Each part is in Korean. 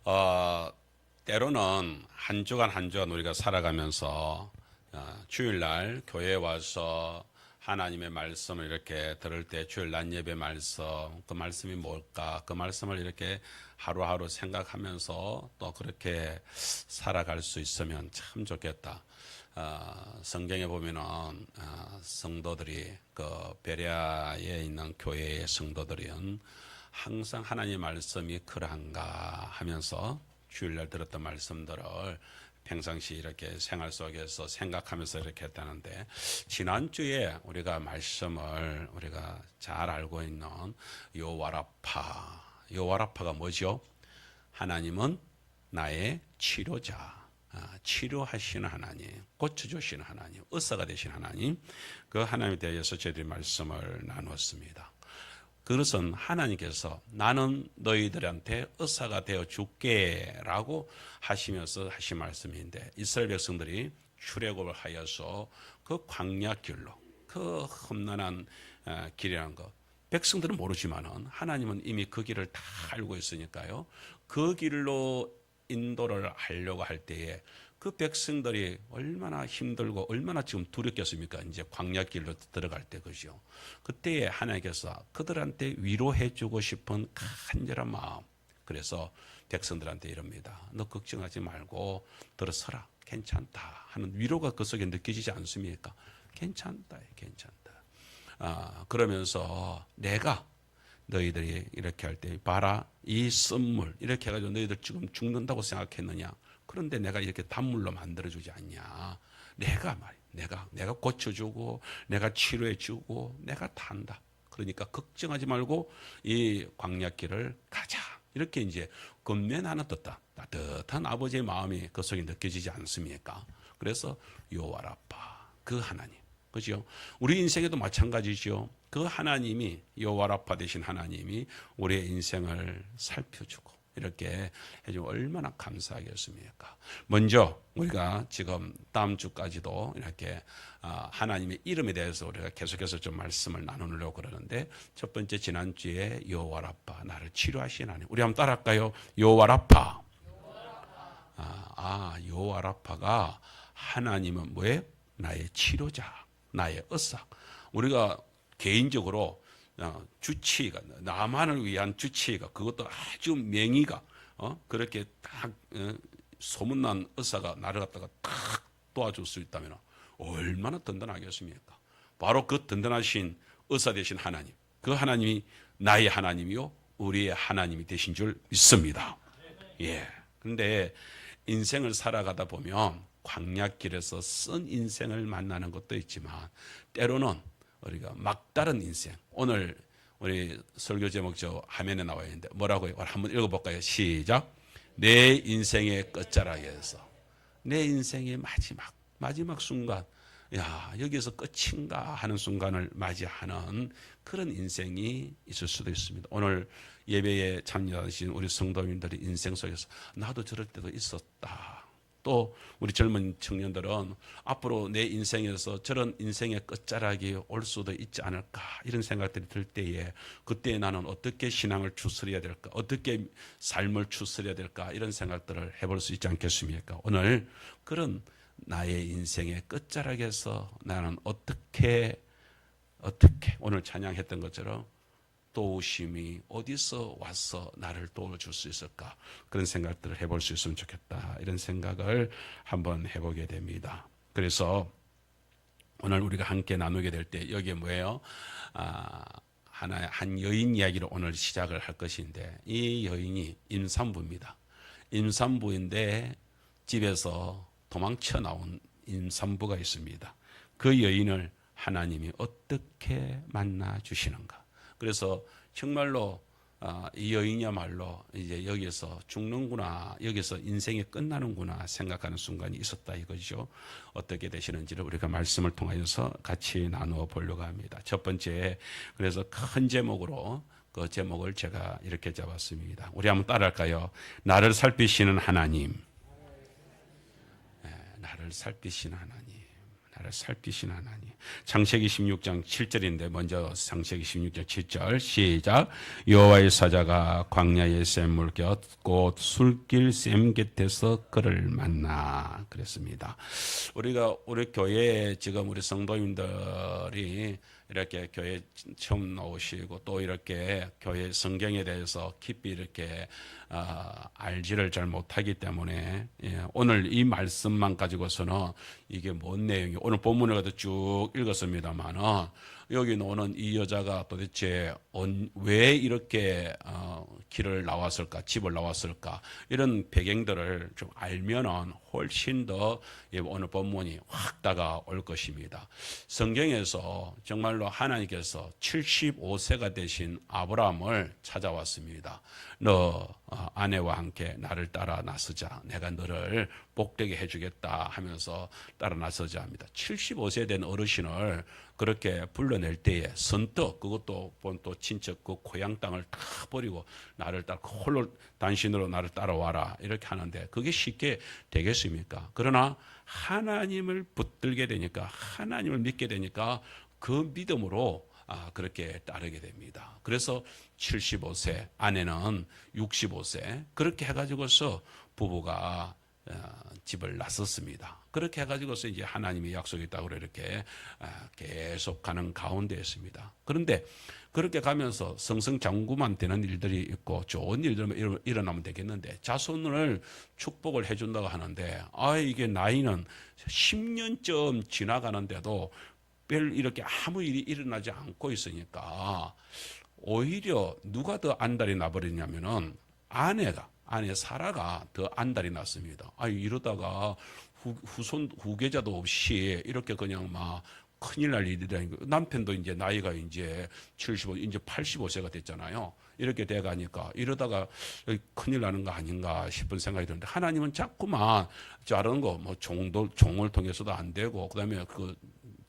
어, 때로는 한 주간 한 주간 우리가 살아가면서 주일날 교회에 와서 하나님의 말씀을 이렇게 들을 때 주일 낮 예배 말씀, 그 말씀이 뭘까? 그 말씀을 이렇게 하루하루 생각하면서 또 그렇게 살아갈 수 있으면 참 좋겠다. 성경에 보면은 성도들이 그 베레아에 있는 교회의 성도들은 항상 하나님의 말씀이 그러한가 하면서 주일날 들었던 말씀들을 평상시 이렇게 생활 속에서 생각하면서 이렇게 했다는데, 지난주에 우리가 말씀을 우리가 잘 알고 있는 요와라파가 뭐죠? 하나님은 나의 치료자, 치료하시는 하나님, 고쳐주시는 하나님, 의사가 되신 하나님, 그 하나님에 대해서 저희들이 말씀을 나누었습니다. 그것은 하나님께서 나는 너희들한테 의사가 되어 줄게 라고 하시면서 하신 말씀인데, 이스라엘 백성들이 출애굽을 하여서 그 광야길로, 그 험난한 길이라는 것, 백성들은 모르지만은 하나님은 이미 그 길을 다 알고 있으니까요, 그 길로 인도를 하려고 할 때에 그 백성들이 얼마나 힘들고 얼마나 지금 두렵겠습니까? 이제 광야길로 들어갈 때, 그죠? 그때에 하나님께서 그들한테 위로해주고 싶은 간절한 마음, 그래서 백성들한테 이럽니다. 너 걱정하지 말고 들어서라, 괜찮다 하는 위로가 그 속에 느껴지지 않습니까? 괜찮다, 괜찮다. 그러면서 내가 너희들이 이렇게 할 때 봐라, 이 쓴물 이렇게 해가지고 너희들 지금 죽는다고 생각했느냐? 그런데 내가 이렇게 단물로 만들어주지 않냐? 내가 고쳐주고 내가 치료해주고 내가 탄다. 그러니까 걱정하지 말고 이 광야길을 가자. 이렇게 이제 건면하는 따뜻한 아버지의 마음이 그 속에 느껴지지 않습니까? 그래서 요와라파, 그 하나님, 그죠? 우리 인생에도 마찬가지죠. 그 하나님이, 여호와라파 되신 하나님이 우리의 인생을 살펴주고 이렇게 해주면 얼마나 감사하겠습니까? 먼저 우리가 지금 다음 주까지도 이렇게 하나님의 이름에 대해서 우리가 계속해서 좀 말씀을 나누려고 그러는데, 첫 번째 지난주에 여호와라파, 나를 치료하신 하나님, 우리 한번 따라할까요? 여호와라파. 여호와라파가 하나님은 뭐예요? 나의 치료자, 나의 의사. 우리가 개인적으로 주치의가, 나만을 위한 주치의가, 그것도 아주 명의가 그렇게 딱 소문난 의사가 나를 갖다가 딱 도와줄 수 있다면 얼마나 든든하겠습니까? 바로 그 든든하신 의사 되신 하나님, 그 하나님이 나의 하나님이요 우리의 하나님이 되신 줄 믿습니다. 예. 근데 인생을 살아가다 보면 광야길에서 쓴 인생을 만나는 것도 있지만, 때로는 우리가 막다른 인생, 오늘 우리 설교 제목 저 화면에 나와 있는데 뭐라고요? 한번 읽어볼까요? 시작. 내 인생의 끝자락에서, 내 인생의 마지막 순간, 야, 여기서 끝인가 하는 순간을 맞이하는 그런 인생이 있을 수도 있습니다. 오늘 예배에 참여하신 우리 성도님들이 인생 속에서 나도 저럴 때도 있었다. 또 우리 젊은 청년들은 앞으로 내 인생에서 저런 인생의 끝자락이 올 수도 있지 않을까, 이런 생각들이 들 때에, 그때 나는 어떻게 신앙을 추스려야 될까, 어떻게 삶을 추스려야 될까, 이런 생각들을 해볼 수 있지 않겠습니까? 오늘 그런 나의 인생의 끝자락에서 나는 어떻게 오늘 찬양했던 것처럼 도우심이 어디서 와서 나를 도와줄 수 있을까, 그런 생각들을 해볼 수 있으면 좋겠다, 이런 생각을 한번 해보게 됩니다. 그래서 오늘 우리가 함께 나누게 될 때 여기에 뭐예요? 한 여인 이야기로 오늘 시작을 할 것인데, 이 여인이 임산부입니다. 임산부인데 집에서 도망쳐 나온 임산부가 있습니다. 그 여인을 하나님이 어떻게 만나 주시는가? 그래서 정말로 이 여인이야말로 이제 여기서 죽는구나, 여기서 인생이 끝나는구나 생각하는 순간이 있었다 이거죠. 어떻게 되시는지를 우리가 말씀을 통하여서 같이 나누어 보려고 합니다. 첫 번째, 그래서 큰 제목으로 그 제목을 제가 이렇게 잡았습니다. 우리 한번 따라할까요? 나를 살피시는 하나님. 나를 살피시는 하나님. 나를 살피시는 하나님. 창세기 16장 7절인데 먼저 창세기 16장 7절 시작. 여호와의 사자가 광야의 샘물 곁 곧 술길 샘 곁에서 그를 만나 그랬습니다. 우리가 우리 교회에 지금 우리 성도님들이 이렇게 교회 처음 나오시고 또 이렇게 교회 성경에 대해서 깊이 이렇게 알지를 잘 못하기 때문에 오늘 이 말씀만 가지고서는 이게 뭔 내용이 오늘 본문을 가지고 쭉 읽었습니다만은 여기 나오는 이 여자가 도대체 왜 이렇게 길을 나왔을까, 집을 나왔을까 이런 배경들을 좀 알면은 훨씬 더 오늘 본문이 확 다가올 것입니다. 성경에서 정말로 하나님께서 75세가 되신 아브라함을 찾아왔습니다. 너 아내와 함께 나를 따라 나서자. 내가 너를 복되게 해주겠다 하면서 따라 나서자 합니다. 75세 된 어르신을 그렇게 불러낼 때에 선뜻 그것도 또 친척 그 고향 땅을 다 버리고 나를 따라 홀로 단신으로 나를 따라와라 이렇게 하는데 그게 쉽게 되겠습니까? 그러나 하나님을 붙들게 되니까 하나님을 믿게 되니까 그 믿음으로 그렇게 따르게 됩니다. 그래서 75세 아내는 65세 그렇게 해가지고서 부부가 집을 나섰습니다. 그렇게 해가지고서 이제 하나님의 약속이 있다고 이렇게 계속 가는 가운데였습니다. 그런데 그렇게 가면서 성성장구만 되는 일들이 있고 좋은 일들만 일어나면 되겠는데 자손을 축복을 해준다고 하는데 이게 나이는 10년쯤 지나가는데도 별 이렇게 아무 일이 일어나지 않고 있으니까 오히려 누가 더 안달이 나버리냐면은 아내 사라가 더 안달이 났습니다. 이러다가 후계자도 없이 이렇게 그냥 막 큰일 날 일이라는 거. 남편도 이제 나이가 이제 75, 이제 85세가 됐잖아요. 이렇게 돼가니까 이러다가 큰일 나는 거 아닌가 싶은 생각이 드는데 하나님은 자꾸만 자르는 거 뭐 종을 통해서도 안 되고 그다음에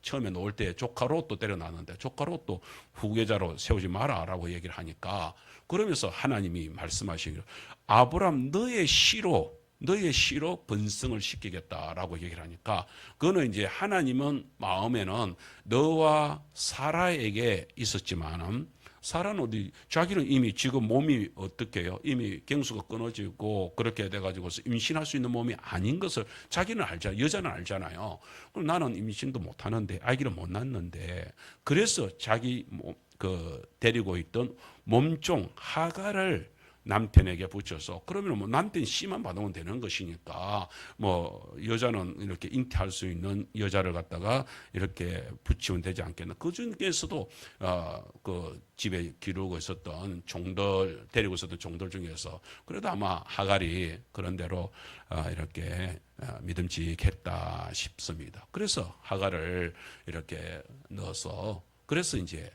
처음에 놓을 때 조카로 또 때려놨는데 조카로 또 후계자로 세우지 마라라고 얘기를 하니까 그러면서 하나님이 말씀하시기를 아브람 너의 씨로 번성을 시키겠다라고 얘기를 하니까 그거는 이제 하나님은 마음에는 너와 사라에게 있었지만은 사라는 어디 자기는 이미 지금 몸이 어떻게 해요? 이미 경수가 끊어지고 그렇게 돼가지고서 임신할 수 있는 몸이 아닌 것을 자기는 알잖아요. 여자는 알잖아요. 그럼 나는 임신도 못하는데 아기를 못 낳는데 그래서 자기 데리고 있던 몸종 하가를 남편에게 붙여서 그러면 뭐 남편 씨만 받으면 되는 것이니까 뭐 여자는 이렇게 잉태할 수 있는 여자를 갖다가 이렇게 붙이면 되지 않겠나. 그 중에서도 그 집에 기르고 있었던 데리고 있었던 종들 중에서 그래도 아마 하갈이 그런 대로 이렇게 믿음직했다 싶습니다. 그래서 하갈을 이렇게 넣어서 그래서 이제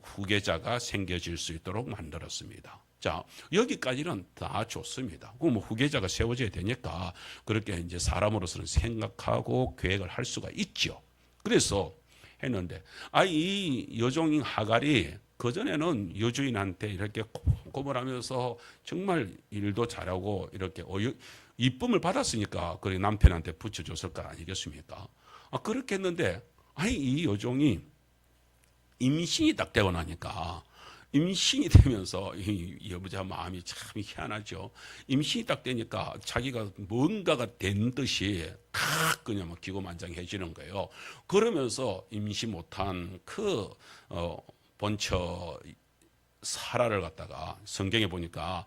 후계자가 생겨질 수 있도록 만들었습니다. 자, 여기까지는 다 좋습니다. 그럼 후계자가 세워져야 되니까 그렇게 이제 사람으로서는 생각하고 계획을 할 수가 있죠. 그래서 했는데, 이 여종인 하갈이 그전에는 여주인한테 이렇게 꼬물꼬물하면서 정말 일도 잘하고 이렇게 이쁨을 받았으니까 그래 남편한테 붙여줬을 거 아니겠습니까? 그렇게 했는데, 이 여종이 임신이 딱 되고 나니까 임신이 되면서 이 여자 마음이 참 희한하죠. 임신이 딱 되니까 자기가 뭔가가 된 듯이 탁 그냥 막 기고만장해지는 거예요. 그러면서 임신 못한 본처 사라를 갖다가 성경에 보니까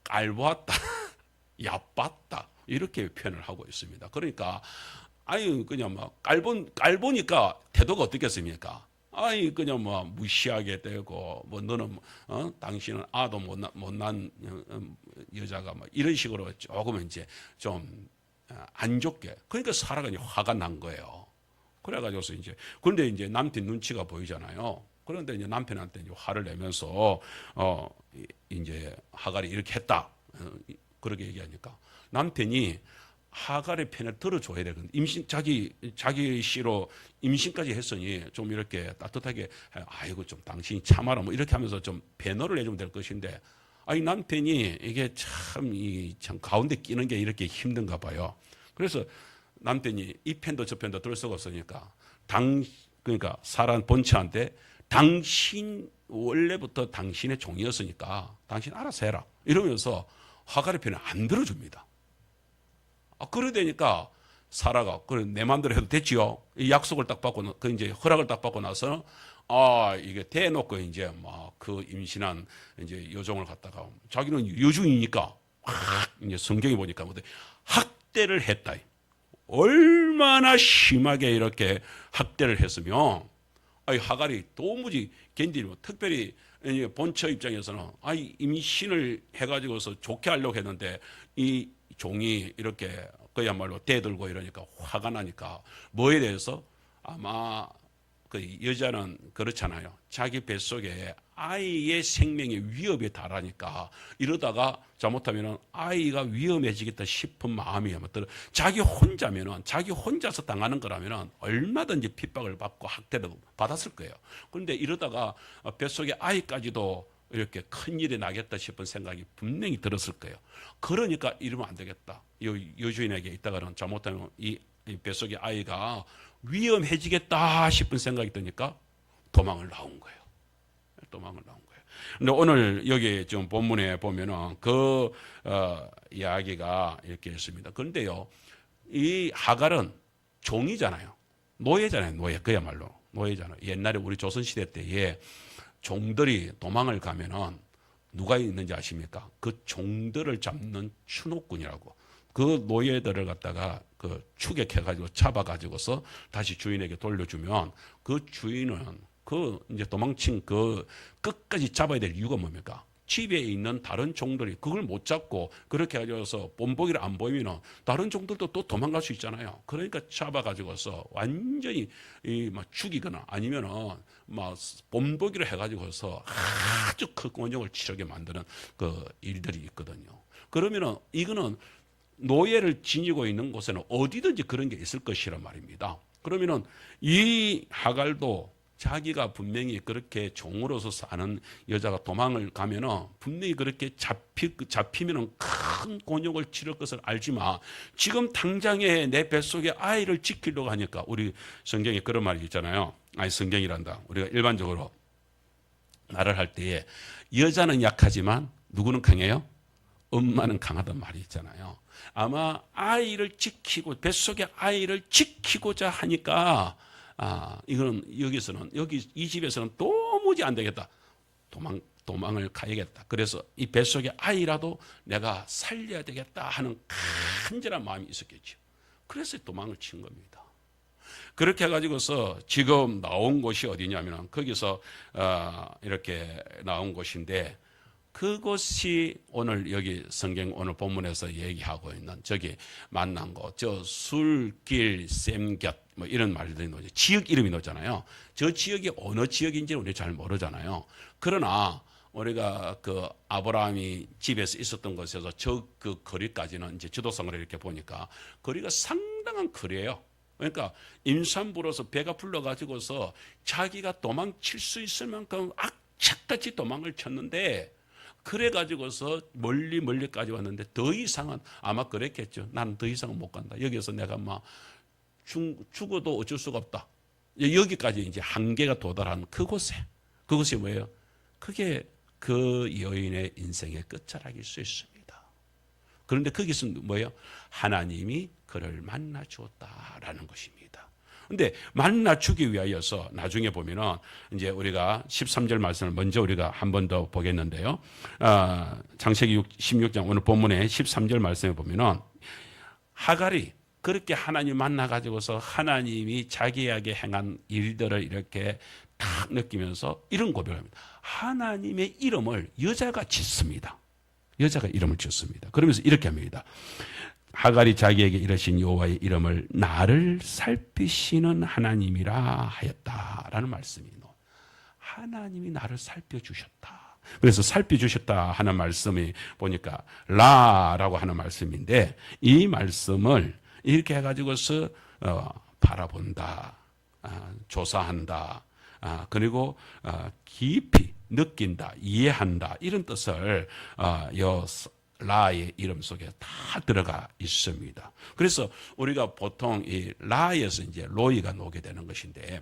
깔보았다, 얕봤다 이렇게 표현을 하고 있습니다. 그러니까 그냥 막 깔보니까 태도가 어떻겠습니까? 그냥 뭐 무시하게 되고 뭐 너는 당신은 아도 못난 여자가 뭐 이런 식으로 조금 이제 좀 안 좋게 그러니까 사라가 이제 화가 난 거예요. 그래가지고서 그런데 이제 남편 눈치가 보이잖아요. 그런데 이제 남편한테 이제 화를 내면서 이제 하갈이 이렇게 했다 그렇게 얘기하니까 남편이 하갈의 편을 들어줘야 되거든. 자기 씨로 임신까지 했으니 좀 이렇게 따뜻하게 아이고 좀 당신이 참아라 뭐 이렇게 하면서 좀 배너를 해주면 될 것인데 남편이 이게 참 가운데 끼는 게 이렇게 힘든가 봐요. 그래서 남편이 이 편도 저 편도 들 수가 없으니까 그러니까 사람 본처한테 당신 원래부터 당신의 종이었으니까 당신 알아서 해라 이러면서 하갈의 편을 안 들어줍니다. 그러되니까 사라가 그래 내 마음대로 해도 됐지요. 이 약속을 딱 받고 그 이제 허락을 딱 받고 나서 이게 대놓고 이제 막 그 임신한 이제 여종을 갖다가 자기는 여중이니까 이제 성경에 보니까 뭐 학대를 했다. 얼마나 심하게 이렇게 학대를 했으면 하갈이 도무지 견디지 못. 특별히 본처 입장에서는 임신을 해가지고서 좋게 하려고 했는데 이 종이 이렇게 그야말로 대들고 이러니까 화가 나니까 뭐에 대해서 아마 그 여자는 그렇잖아요. 자기 뱃속에 아이의 생명의 위협에 달하니까 이러다가 잘못하면 아이가 위험해지겠다 싶은 마음이 자기 혼자면은 자기 혼자서 당하는 거라면은 얼마든지 핍박을 받고 학대를 받았을 거예요. 그런데 이러다가 뱃속에 아이까지도 이렇게 큰일이 나겠다 싶은 생각이 분명히 들었을 거예요. 그러니까 이러면 안 되겠다. 여주인에게 있다가는 잘못하면 이 뱃속의 아이가 위험해지겠다 싶은 생각이 드니까 도망을 나온 거예요. 도망을 나온 거예요. 근데 오늘 여기 좀 본문에 보면은 그 이야기가 이렇게 있습니다. 그런데요, 이 하갈은 종이잖아요. 노예잖아요. 노예. 그야말로 노예잖아요. 옛날에 우리 조선시대 때에 종들이 도망을 가면은 누가 있는지 아십니까? 그 종들을 잡는 추노꾼이라고. 그 노예들을 갖다가 그 추격해가지고 잡아가지고서 다시 주인에게 돌려주면 그 주인은 그 이제 도망친 그 끝까지 잡아야 될 이유가 뭡니까? 집에 있는 다른 종들이 그걸 못 잡고 그렇게 해가지고서 본보기를 안 보이면은 다른 종들도 또 도망갈 수 있잖아요. 그러니까 잡아가지고서 완전히 막 죽이거나 아니면은 막 본보기를 해가지고서 아주 큰 곤욕을 치르게 만드는 그 일들이 있거든요. 그러면은 이거는 노예를 지니고 있는 곳에는 어디든지 그런 게 있을 것이란 말입니다. 그러면은 이 하갈도 자기가 분명히 그렇게 종으로서 사는 여자가 도망을 가면은 분명히 그렇게 잡히면은 큰 곤욕을 치를 것을 알지만 지금 당장에 내 뱃속에 아이를 지키려고 하니까 우리 성경에 그런 말이 있잖아요. 성경이란다. 우리가 일반적으로 말을 할 때에 여자는 약하지만 누구는 강해요? 엄마는 강하단 말이 있잖아요. 아마 아이를 지키고 뱃속에 아이를 지키고자 하니까 이거는 여기서는 이 집에서는 도무지 안 되겠다. 도망을 가야겠다. 그래서 이 뱃속의 아이라도 내가 살려야 되겠다 하는 간절한 마음이 있었겠죠. 그래서 도망을 친 겁니다. 그렇게 해가지고서 지금 나온 곳이 어디냐면 거기서 이렇게 나온 곳인데 그곳이 오늘 여기 성경 오늘 본문에서 얘기하고 있는 저기 만난 곳, 저 술길 샘곁 뭐 이런 말들이 나오죠. 지역 이름이 나오잖아요. 저 지역이 어느 지역인지는 우리 잘 모르잖아요. 그러나 우리가 그 아브라함이 집에서 있었던 곳에서 저 그 거리까지는 이제 지도상으로 이렇게 보니까 거리가 상당한 거리예요. 그러니까 임산부로서 배가 불러가지고서 자기가 도망칠 수 있을 만큼 악착같이 도망을 쳤는데 그래가지고서 멀리까지 왔는데 더 이상은 아마 그랬겠죠. 나는 더 이상은 못 간다. 여기서 내가 막 죽어도 어쩔 수가 없다. 여기까지 이제 한계가 도달한 그곳이 뭐예요? 그게 그 여인의 인생의 끝자락일 수 있습니다. 그런데 거기서 뭐예요? 하나님이 그를 만나 주었다라는 것입니다. 근데 만나 주기 위하여서 나중에 보면은 이제 우리가 13절 말씀을 먼저 우리가 한 번 더 보겠는데요. 창세기 16장 오늘 본문의 13절 말씀에 보면은 하갈이 그렇게 하나님 만나 가지고서 하나님이 자기에게 행한 일들을 이렇게 딱 느끼면서 이런 고백을 합니다. 하나님의 이름을 여자가 짓습니다. 여자가 이름을 짓습니다. 그러면서 이렇게 합니다. 하갈이 자기에게 이르신 여호와의 이름을 나를 살피시는 하나님이라 하였다라는 말씀이 하나님이 나를 살펴주셨다. 그래서 살펴주셨다 하는 말씀이 보니까 라라고 하는 말씀인데 이 말씀을 이렇게 해가지고서 바라본다, 조사한다, 그리고 깊이 느낀다, 이해한다 이런 뜻을 라의 이름 속에 다 들어가 있습니다. 그래서 우리가 보통 이 라에서 이제 로이가 나오게 되는 것인데,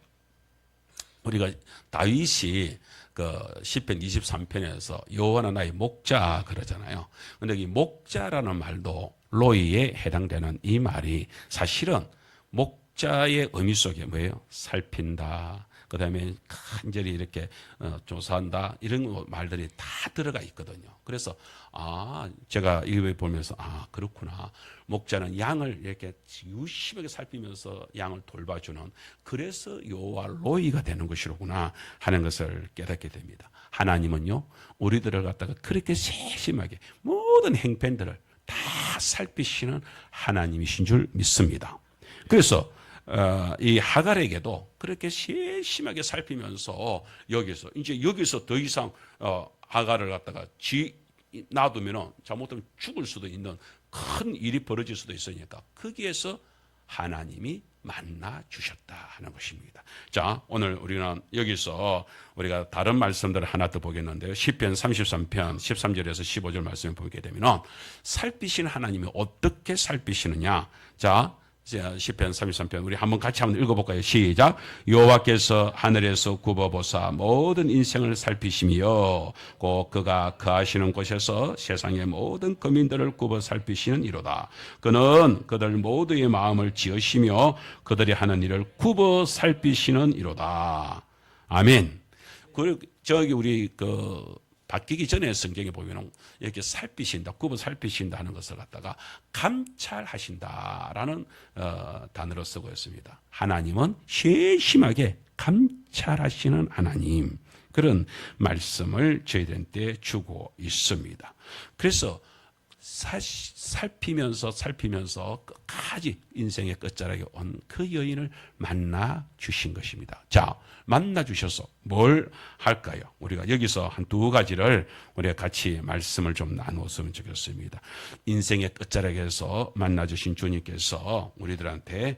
우리가 다윗이 그 시편 23편에서 여호와는 나의 목자 그러잖아요. 근데 이 목자라는 말도 로이에 해당되는 이 말이 사실은 목자의 의미 속에 뭐예요? 살핀다. 그 다음에 간절히 이렇게 조사한다. 이런 말들이 다 들어가 있거든요. 그래서, 제가 이거 보면서, 그렇구나. 목자는 양을 이렇게 유심하게 살피면서 양을 돌봐주는, 그래서 여호와 로이가 되는 것이로구나 하는 것을 깨닫게 됩니다. 하나님은요, 우리들을 갖다가 그렇게 세심하게 모든 행편들을 다 살피시는 하나님이신 줄 믿습니다. 그래서 이 하갈에게도 그렇게 세심하게 살피면서 여기서 더 이상 하갈을 갖다가 놔두면 잘못하면 죽을 수도 있는 큰 일이 벌어질 수도 있으니까 거기에서 하나님이 만나 주셨다 하는 것입니다. 자, 오늘 우리는 여기서 우리가 다른 말씀들을 하나 더 보겠는데요. 시편 33편 13절에서 15절 말씀을 보게 되면 살피시는 하나님이 어떻게 살피시느냐. 자, 시편 33편 우리 한번 같이 한번 읽어볼까요? 시작. 여호와께서 하늘에서 굽어보사 모든 인생을 살피시며 곧 그가 거하시는 곳에서 세상의 모든 거민들을 굽어 살피시는 이로다. 그는 그들 모두의 마음을 지으시며 그들이 하는 일을 굽어 살피시는 이로다. 아멘. 저기 우리 바뀌기 전에 성경에 보면 이렇게 살피신다, 굽어 살피신다 하는 것을 갖다가 감찰하신다라는 단어로 쓰고 있습니다. 하나님은 세심하게 감찰하시는 하나님, 그런 말씀을 저희들한테 주고 있습니다. 그래서 살피면서 끝까지 인생의 끝자락에 온 그 여인을 만나 주신 것입니다. 자, 만나 주셔서 뭘 할까요? 우리가 여기서 한 두 가지를 우리가 같이 말씀을 좀 나누었으면 좋겠습니다. 인생의 끝자락에서 만나 주신 주님께서 우리들한테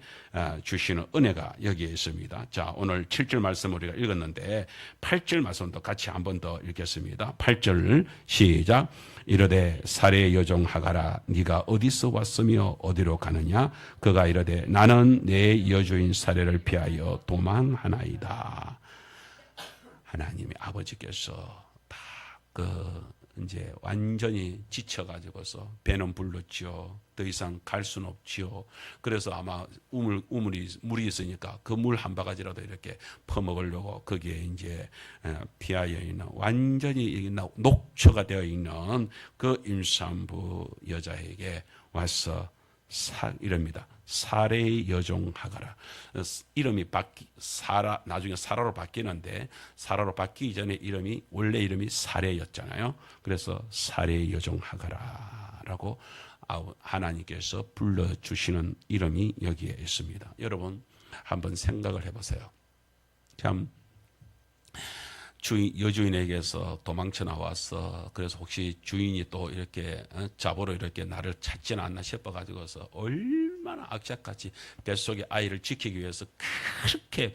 주시는 은혜가 여기에 있습니다. 자, 오늘 7절 말씀 우리가 읽었는데 8절 말씀도 같이 한 번 더 읽겠습니다. 8절 시작. 이르되 사례의 여종 하갈아 네가 어디서 왔으며 어디로 가느냐? 그가 이르되 나는 내 여주인 사례를 피하여 도망하나이다. 하나님의 아버지께서 다 이제 완전히 지쳐가지고서 배는 불렀지요. 더 이상 갈 수는 없지요. 그래서 아마 물이 있으니까 그 물 한 바가지라도 이렇게 퍼먹으려고 거기에 이제 피하여 있는 완전히 녹초가 되어 있는 그 임산부 여자에게 와서 이럽니다. 사례의 여종 하가라. 이름이 나중에 사라로 바뀌는데 사라로 바뀌기 전에 원래 이름이 사례였잖아요. 그래서 사례의 여종 하가라라고 하나님께서 불러주시는 이름이 여기에 있습니다. 여러분 한번 생각을 해보세요. 참 여주인에게서 도망쳐 나와서 그래서 혹시 주인이 또 이렇게 잡으러 이렇게 나를 찾지는 않나 싶어가지고서 얼마나 악착같이 뱃속의 아이를 지키기 위해서 그렇게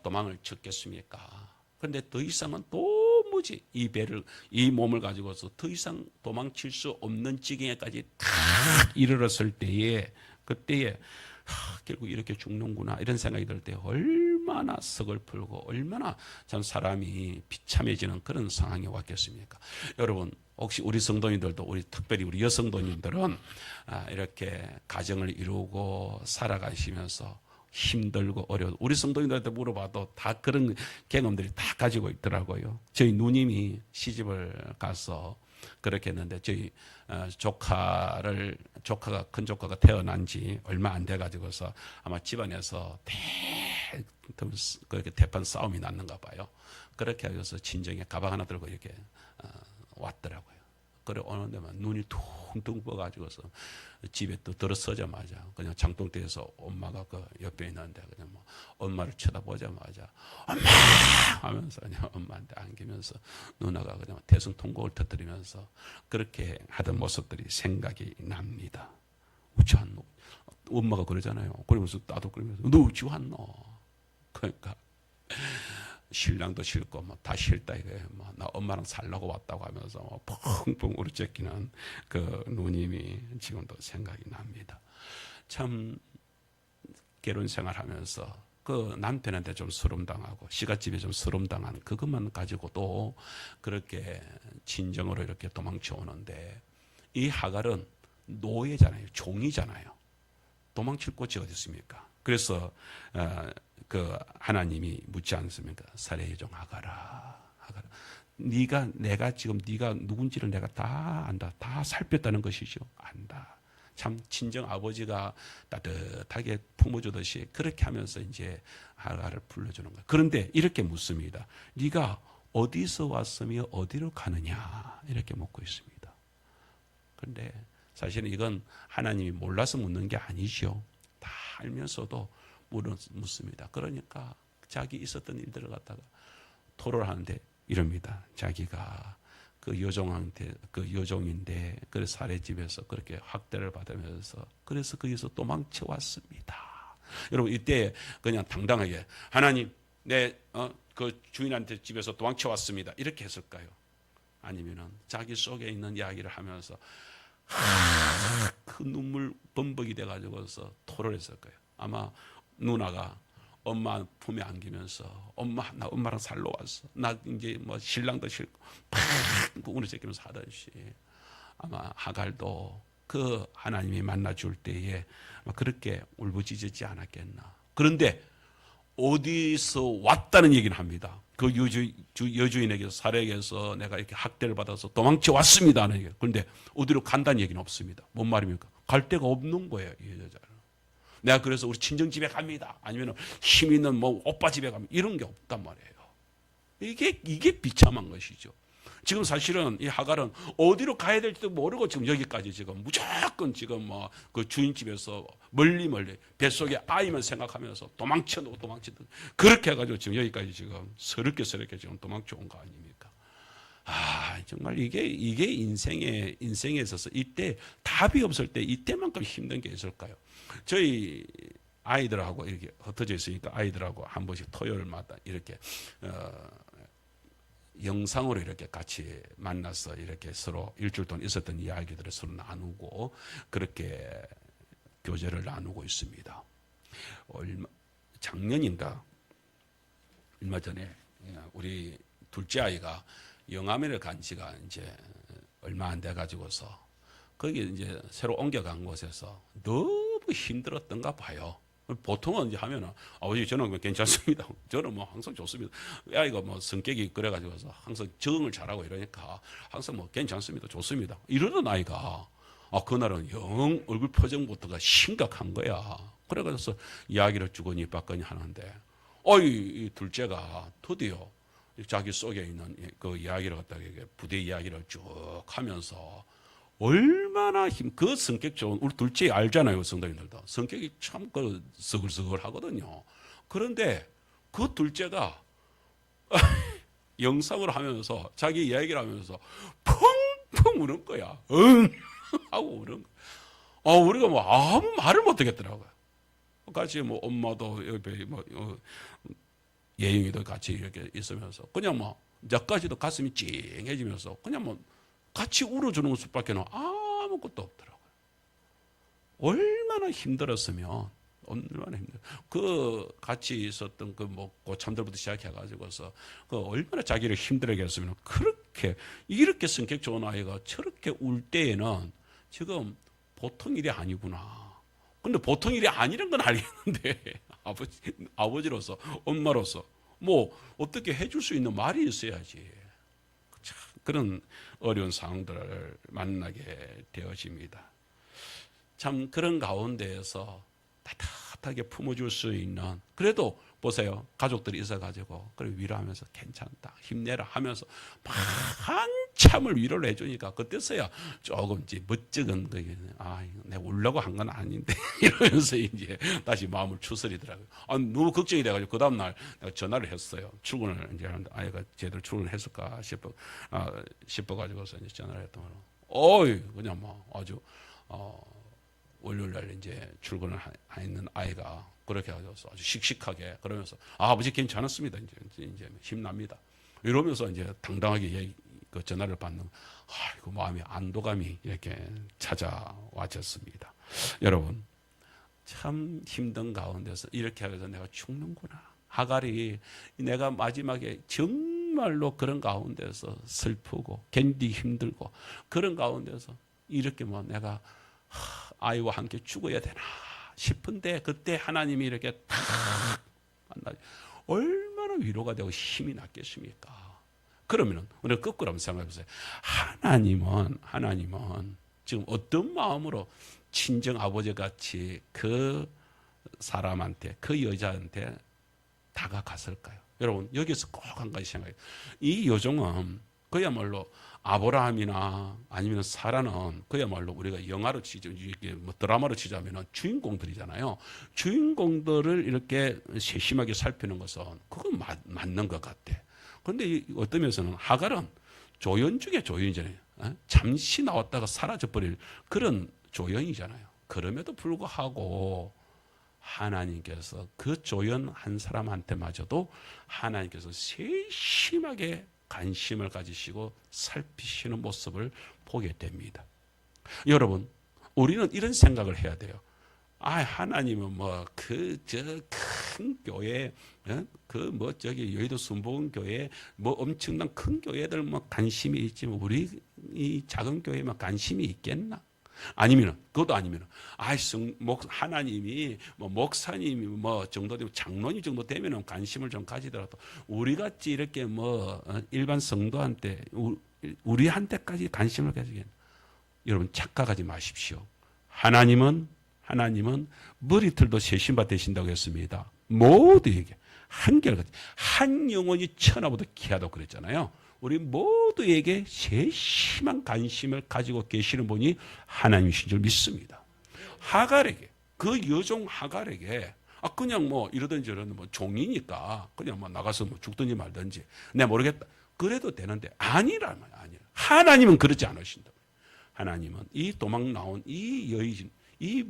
도망을 쳤겠습니까? 그런데 더 이상은 도무지 이 몸을 가지고서 더 이상 도망칠 수 없는 지경에까지 다 이르렀을 때에 그때에 결국 이렇게 죽는구나 이런 생각이 들 때 얼마나 서글프고 얼마나 참 사람이 비참해지는 그런 상황이 왔겠습니까? 여러분 혹시 우리 성도님들도 특별히 우리 여성도님들은 이렇게 가정을 이루고 살아가시면서 힘들고 어려워 우리 성도님들한테 물어봐도 다 그런 경험들이 다 가지고 있더라고요. 저희 누님이 시집을 가서 그렇게 했는데 저희 큰 조카가 태어난 지 얼마 안 돼 가지고서 아마 집안에서 그렇게 대판 싸움이 났는가 봐요. 그렇게 해서 친정에 가방 하나 들고 이렇게 왔더라고요. 그래 오는데만 눈이 퉁퉁 부어가지고서 집에 또 들어서자마자 그냥 장독대에서 엄마가 그 옆에 있는데 그냥 뭐 엄마를 쳐다보자마자 엄마 하면서 그냥 엄마한테 안기면서 누나가 그냥 대성통곡을 터뜨리면서 그렇게 하던 모습들이 생각이 납니다. 우찌 않노? 엄마가 그러잖아요. 그러면서 나도 그러면서 너 우찌 왔노? 그러니까 신랑도 싫고 뭐 다 싫다 이거예요. 뭐 나 엄마랑 살라고 왔다고 하면서 뭐 펑펑 우러째끼는 그 누님이 지금도 생각이 납니다. 참 결혼 생활하면서 그 남편한테 좀 서름당하고 시갓집에 좀 서름당하는 그것만 가지고도 그렇게 진정으로 이렇게 도망쳐 오는데, 이 하갈은 노예잖아요. 종이잖아요. 도망칠 곳이 어디 있습니까? 그래서 그 하나님이 묻지 않습니까? 살해의 종 하갈아, 하갈아, 내가 지금 네가 누군지를 내가 다 안다. 다 살폈다는 것이죠. 안다. 참 친정 아버지가 따뜻하게 품어주듯이 그렇게 하면서 이제 하갈을 불러주는 거예요. 그런데 이렇게 묻습니다. 네가 어디서 왔으며 어디로 가느냐 이렇게 묻고 있습니다. 그런데 사실은 이건 하나님이 몰라서 묻는 게 아니죠. 다 알면서도 묻습니다. 그러니까 자기 있었던 일들을 갖다가 토로를 하는데 이럽니다. 자기가 그 여종인데 그 사례집에서 그렇게 학대를 받으면서 그래서 거기서 도망쳐 왔습니다. 여러분 이때 그냥 당당하게 하나님 내 그 주인한테 집에서 도망쳐 왔습니다 이렇게 했을까요? 아니면은 자기 속에 있는 이야기를 하면서 그 눈물 범벅이 돼가지고서 토를 했을 거예요. 아마 누나가 엄마 품에 안기면서 나 엄마랑 살러 왔어. 나 이제 뭐 신랑도 싫고 팍 운을 제끼면서 하듯이 아마 하갈도 그 하나님이 만나줄 때에 그렇게 울부짖지 않았겠나. 그런데 어디서 왔다는 얘기는 합니다. 그 여주인에게서 사례에게서 내가 이렇게 학대를 받아서 도망쳐 왔습니다 하는 얘기. 그런데 어디로 간다는 얘기는 없습니다. 뭔 말입니까? 갈 데가 없는 거예요, 이 여자는. 내가 그래서 우리 친정 집에 갑니다. 아니면 힘 있는 뭐 오빠 집에 갑니다. 이런 게 없단 말이에요. 이게 비참한 것이죠. 지금 사실은 이 하갈은 어디로 가야 될지도 모르고 지금 여기까지 지금 무조건 지금 뭐 그 주인집에서 멀리 뱃속에 아이만 생각하면서 도망치고 그렇게 해가지고 지금 여기까지 지금 서럽게 지금 도망쳐 온 거 아닙니까? 정말 이게 인생에 있어서 이때 답이 없을 때 이때만큼 힘든 게 있을까요? 저희 아이들하고 이렇게 흩어져 있으니까 아이들하고 한 번씩 토요일마다 이렇게 영상으로 이렇게 같이 만나서 이렇게 서로 일주일 동안 있었던 이야기들을 서로 나누고 그렇게 교제를 나누고 있습니다. 작년인가 얼마 전에 우리 둘째 아이가 영암에 간 지가 이제 얼마 안 돼 가지고서 거기 이제 새로 옮겨간 곳에서 너무 힘들었던가 봐요. 보통은 이제 하면은 아버지 저는 괜찮습니다. 저는 뭐 항상 좋습니다. 아이가 뭐 성격이 그래가지고서 항상 적응을 잘하고 이러니까 항상 뭐 괜찮습니다. 좋습니다. 이러던 아이가 그날은 영 얼굴 표정부터가 심각한 거야. 그래가지고 이야기를 주거니 받거니 하는데 이 둘째가 드디어 자기 속에 있는 그 이야기를 갖다가 부대 이야기를 쭉 하면서 얼마나 그 성격 좋은 우리 둘째 알잖아요, 성도님들도 성격이 참 그 서글서글 하거든요. 그런데 그 둘째가 영상을 하면서 자기 이야기를 하면서 펑펑 우는 거야. 응 하고 우는 거야. 우리가 뭐 아무 말을 못 하겠더라고요. 같이 뭐 엄마도 옆에 뭐 예영이도 같이 이렇게 있으면서 그냥 뭐 저까지도 가슴이 찡해지면서 그냥 뭐 같이 울어주는 수밖에 아무것도 없더라고요. 얼마나 힘들었으면 얼마나 힘들어. 그 같이 있었던 그 뭐 고참들부터 시작해가지고서 그 얼마나 자기를 힘들게 했으면 그렇게 이렇게 성격 좋은 아이가 저렇게 울 때에는 지금 보통 일이 아니구나. 근데 보통 일이 아니란 건 알겠는데 아버지로서 엄마로서 뭐 어떻게 해줄 수 있는 말이 있어야지. 그런 어려운 상황들을 만나게 되어집니다. 참 그런 가운데에서 따뜻하게 품어줄 수 있는 그래도 보세요. 가족들이 있어가지고 그래 위로하면서 괜찮다 힘내라 하면서 막 한참을 위로를 해주니까 그때서야 조금 이제 멋쩍은 거게 내가 울려고 한 건 아닌데 이러면서 이제 다시 마음을 추스리더라고요. 너무 걱정이 돼가지고 그 다음날 내가 전화를 했어요. 출근을 이제 하는데 아이가 제대로 출근을 했을까 싶어가지고서 이제 전화를 했더니 그냥 뭐 아주 월요일 날 이제 출근을 했는 아이가 그렇게 해가지고 아주 씩씩하게 그러면서 아버지 괜찮았습니다. 이제 힘납니다. 이러면서 이제 당당하게 그 전화를 받는 아이고 마음의 안도감이 이렇게 찾아와졌습니다. 여러분 참 힘든 가운데서 이렇게 해서 내가 죽는구나. 하갈이 내가 마지막에 정말로 그런 가운데서 슬프고 견디기 힘들고 그런 가운데서 이렇게 뭐 내가 아이와 함께 죽어야 되나 싶은데 그때 하나님이 이렇게 탁 만나 얼마나 위로가 되고 힘이 났겠습니까? 그러면은 우리가 거꾸로 한번 생각해 보세요. 하나님은 지금 어떤 마음으로 친정 아버지 같이 그 사람한테 그 여자한테 다가갔을까요? 여러분 여기서 꼭 한 가지 생각해요. 이 여종은 그야말로 아브라함이나 아니면 사라는 그야말로 우리가 영화로 치죠, 이게 뭐 드라마로 치자면은 주인공들이잖아요. 주인공들을 이렇게 세심하게 살피는 것은 그건 맞는 것 같아. 그런데 어떤 면에서는 하갈은 조연 중에 조연이잖아요. 잠시 나왔다가 사라져버릴 그런 조연이잖아요. 그럼에도 불구하고 하나님께서 그 조연 한 사람한테마저도 하나님께서 세심하게 관심을 가지시고 살피시는 모습을 보게 됩니다. 여러분, 우리는 이런 생각을 해야 돼요. 하나님은 뭐 큰 교회, 여의도 순복음교회 뭐 엄청난 큰 교회들 뭐 관심이 있지만 우리 이 작은 교회만 관심이 있겠나? 아니면 그것도 아니면 하나님이 뭐 목사님이 뭐 정도 되면 장로님 정도 되면은 관심을 좀 가지더라도 우리 같이 이렇게 뭐 일반 성도한테 우리한테까지 관심을 가지겠나? 여러분 착각하지 마십시오. 하나님은 머리털도 세심바 되신다고 했습니다. 모두에게 한결같이 한 영혼이 천하보다 귀하다고 그랬잖아요. 우리 모두에게 세심한 관심을 가지고 계시는 분이 하나님이신 줄 믿습니다. 하갈에게 그 여종 하갈에게 그냥 뭐 이러든지 저러든 뭐 종이니까 그냥 뭐 나가서 뭐 죽든지 말든지 내가 모르겠다 그래도 되는데 아니란 말이야. 하나님은 그렇지 않으신다. 하나님은 이 도망 나온 이 여인 이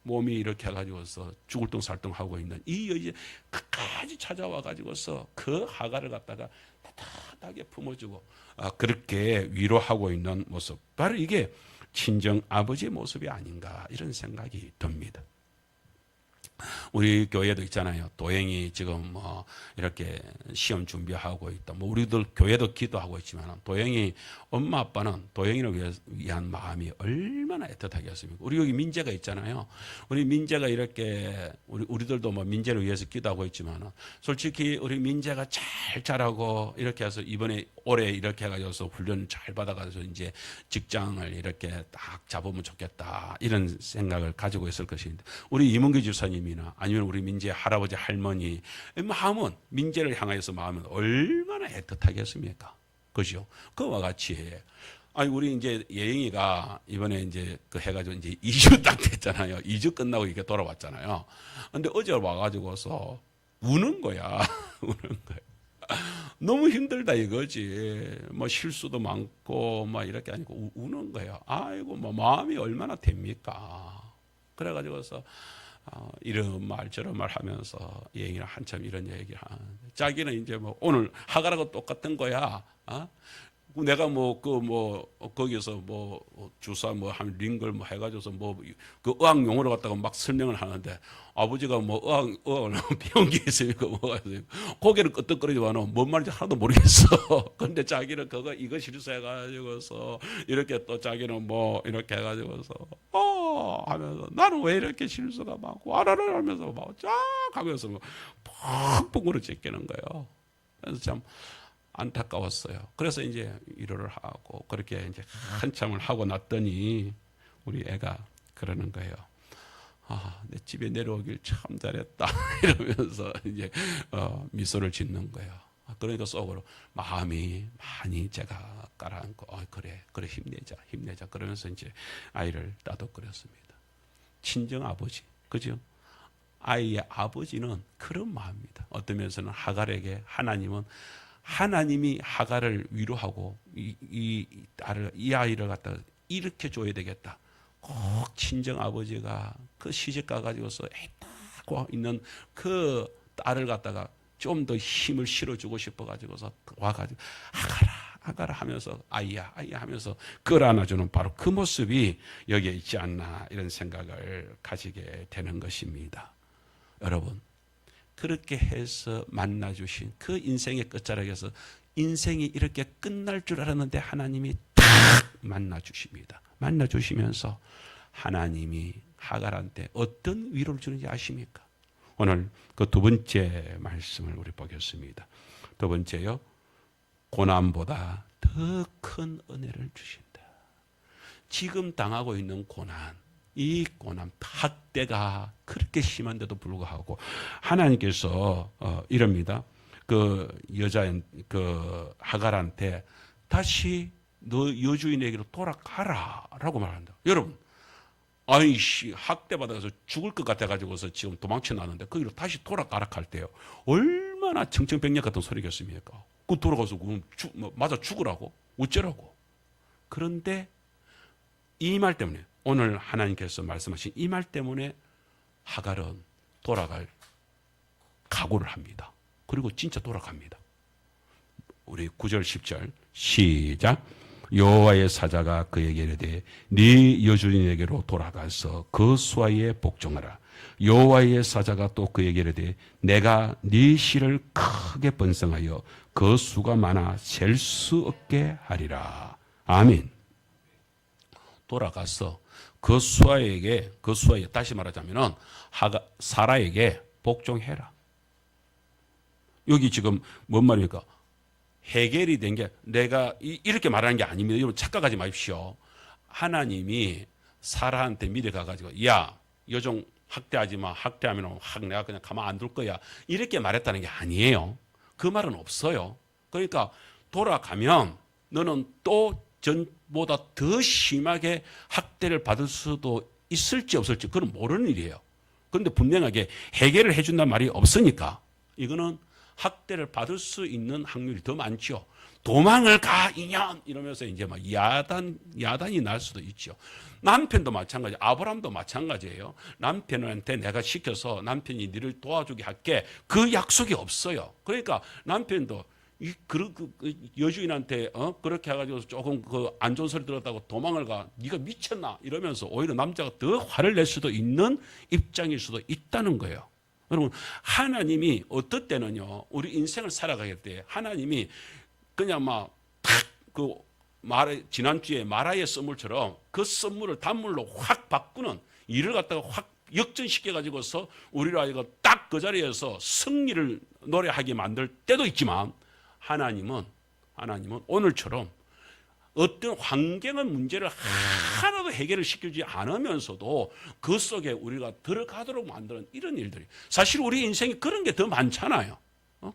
몸이 이렇게 해가지고서 죽을똥살똥하고 있는 이 여인 끝까지 찾아와 가지고서 그 하갈을 갖다가 따뜻하게 품어주고 그렇게 위로하고 있는 모습 바로 이게 친정 아버지의 모습이 아닌가 이런 생각이 듭니다. 우리 교회도 있잖아요. 도행이 지금 뭐 이렇게 시험 준비하고 있다. 뭐 우리들 교회도 기도하고 있지만 도행이 엄마 아빠는 도행이를 위한 마음이 얼마나 애틋하겠습니까? 우리 여기 민재가 있잖아요. 우리 민재가 이렇게 우리들도 뭐 민재를 위해서 기도하고 있지만 솔직히 우리 민재가 잘 자라고 이렇게 해서 이번에 올해 이렇게 해가지고 훈련 잘 받아가지고 이제 직장을 이렇게 딱 잡으면 좋겠다 이런 생각을 가지고 있을 것인데 우리 이문규 집사님이나 아니면 우리 민재 할아버지 할머니 마음은 민재를 향하여서 마음은 얼마나 애틋하겠습니까? 그죠? 그와 같이 우리 이제 예영이가 이번에 이제 그 해가지고 이제 2주 딱 됐잖아요. 2주 끝나고 이렇게 돌아왔잖아요. 근데 어제 와가지고서 우는 거야. 우는 거야. 너무 힘들다 이거지. 뭐 실수도 많고 막 이렇게 아니고 우는 거예요. 아이고 뭐 마음이 얼마나 됩니까? 그래가지고서 이런 말 저런 말 하면서 얘기를 한참 이런 얘기를 하는데 자기는 이제 뭐 오늘 하갈하고 똑같은 거야. 내가 거기서 주사 한 링걸 해가지고서 그 의학 용어로 갖다가 막 설명을 하는데 아버지가 의학을 배운 게 있으니까 뭐가 있어요. 고개를 끄덕거리지만 뭔 말인지 하나도 모르겠어. 근데 자기는 이거 실수해가지고서 이렇게 또 자기는 이렇게 해가지고서 하면서 나는 왜 이렇게 실수가 많고 아라라 하면서 쫙 하면서 펑펑 울어 제끼는 거예요. 그래서 참 안타까웠어요. 그래서 이제 위로를 하고 그렇게 이제 한참을 하고 났더니 우리 애가 그러는 거예요. 내 집에 내려오길 참 잘했다 이러면서 이제 미소를 짓는 거예요. 그러니까 속으로 마음이 많이 제가 깔아앉고 그래 힘내자 그러면서 이제 아이를 따독거렸습니다. 친정 아버지 그죠? 아이의 아버지는 그런 마음입니다. 어떤 면에서는 하갈에게 하나님이 하갈을 위로하고 이 아이를 갖다가 일으켜 줘야 되겠다. 꼭 친정 아버지가 그 시집 가가지고서 하고 있는 그 딸을 갖다가 좀 더 힘을 실어주고 싶어가지고서 와가지고 아가라 하면서 아이야 하면서 끌어안아주는 바로 그 모습이 여기에 있지 않나 이런 생각을 가지게 되는 것입니다. 여러분, 그렇게 해서 만나주신 그 인생의 끝자락에서 인생이 이렇게 끝날 줄 알았는데 하나님이 딱 만나주십니다. 만나주시면서 하나님이 하갈한테 어떤 위로를 주는지 아십니까? 오늘 그 두 번째 말씀을 우리 보겠습니다. 두 번째요. 고난보다 더 큰 은혜를 주신다. 지금 당하고 있는 고난, 이 고난, 학대가 그렇게 심한데도 불구하고 하나님께서 이럽니다. 그 여자인 그 하갈한테 다시 너 여주인에게로 돌아가라라고 말한다. 여러분, 아이씨 학대받아서 죽을 것 같아가지고서 지금 도망쳐 나왔는데 거기로 다시 돌아가라 할 때요. 얼마나 청천벽력 같은 소리겠습니까? 그 돌아가서 맞아 죽으라고? 어쩌라고? 그런데 이 말 때문에 오늘 하나님께서 말씀하신 이 말 때문에 하갈은 돌아갈 각오를 합니다. 그리고 진짜 돌아갑니다. 우리 9절 10절 시작. 여호와의 사자가 그에게 이르되 네 여주인에게로 돌아가서 그 수하에 복종하라. 여호와의 사자가 또 그에게 이르되 내가 네 씨를 크게 번성하여 그 수가 많아 셀 수 없게 하리라. 아멘. 돌아가서 그 수하에 다시 말하자면은 사라에게 복종해라. 여기 지금 뭔 말입니까? 해결이 된 게 내가 이렇게 말하는 게 아닙니다. 여러분 착각하지 마십시오. 하나님이 사라한테 미리 가가지고 야 여종 학대하지 마. 학대하면 확 내가 그냥 가만 안 둘 거야. 이렇게 말했다는 게 아니에요. 그 말은 없어요. 그러니까 돌아가면 너는 또 전보다 더 심하게 학대를 받을 수도 있을지 없을지 그건 모르는 일이에요. 그런데 분명하게 해결을 해준다는 말이 없으니까 이거는 학대를 받을 수 있는 확률이 더 많죠. 도망을 가 인연 이러면서 이제 막 야단이 날 수도 있죠. 남편도 마찬가지, 아브라함도 마찬가지예요. 남편한테 내가 시켜서 남편이 너를 도와주게 할게 그 약속이 없어요. 그러니까 남편도 여주인한테 그렇게 해가지고 조금 안 좋은 소리 들었다고 도망을 가. 네가 미쳤나 이러면서 오히려 남자가 더 화를 낼 수도 있는 입장일 수도 있다는 거예요. 여러분 하나님이 어떨 때는요 우리 인생을 살아가게 때 하나님이 그냥 막 지난주에 마라의 선물처럼 그 선물을 단물로 확 바꾸는 일을 갖다가 확 역전시켜 가지고서 우리를 아이가 딱 그 자리에서 승리를 노래하게 만들 때도 있지만 하나님은 오늘처럼 어떤 환경의 문제를 하나도 해결을 시키지 않으면서도 그 속에 우리가 들어가도록 만드는 이런 일들이 사실 우리 인생에 그런 게 더 많잖아요.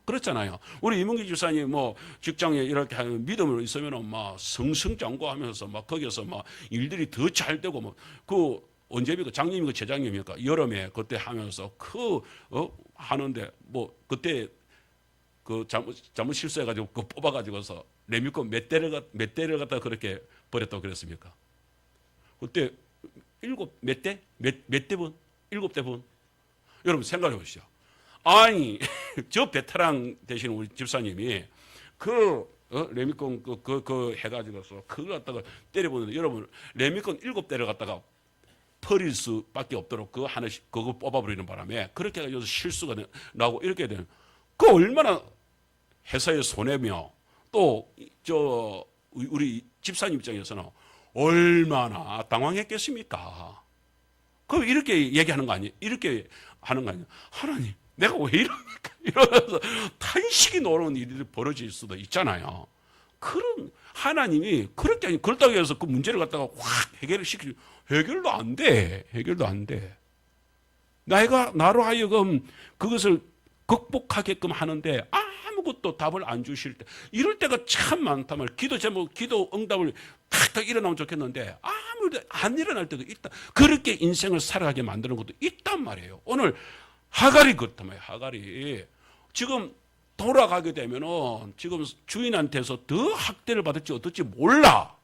그렇잖아요. 우리 이문기 집사님 직장에 이렇게 믿음으로 있으면 막 승승장구하면서 막 거기서 막 일들이 더 잘 되고 언제입니까? 작년이고 재작년입니까? 여름에 그때 하면서 하는데 그때 잘못 실수해가지고 뽑아가지고서 레미콘 몇 대를 갖다 그렇게 버렸다고 그랬습니까? 그때 몇 대분? 7대분? 여러분 생각해 보시죠. 아니, 저 베테랑 되시는 우리 집사님이 레미콘 해가지고서 그걸 갖다가 때려보는데 여러분 레미콘 7대를 갖다가 버릴 수밖에 없도록 그거 뽑아버리는 바람에 그렇게 해가지고 실수가 나고 이렇게 되는 그 얼마나 회사에 손해며 또 우리 집사님 입장에서는 얼마나 당황했겠습니까? 그럼 이렇게 얘기하는 거 아니에요? 이렇게 하는 거 아니에요? 하나님, 내가 왜 이럽니까? 이러면서 탄식이 나오는 일이 벌어질 수도 있잖아요. 그런 하나님이 그렇게 그렇다고 해서 그 문제를 갖다가 확 해결도 안 돼. 해결도 안 돼. 나로 하여금 그것을 극복하게끔 하는데 아무것도 답을 안 주실 때 이럴 때가 참 많단 말이에요. 기도 응답을 탁탁 일어나면 좋겠는데 아무도 안 일어날 때도 있다. 그렇게 인생을 살아가게 만드는 것도 있단 말이에요. 오늘 하갈이 그렇단 말이에요. 하갈이 지금 돌아가게 되면은 지금 주인한테서 더 학대를 받을지 어떨지 몰라.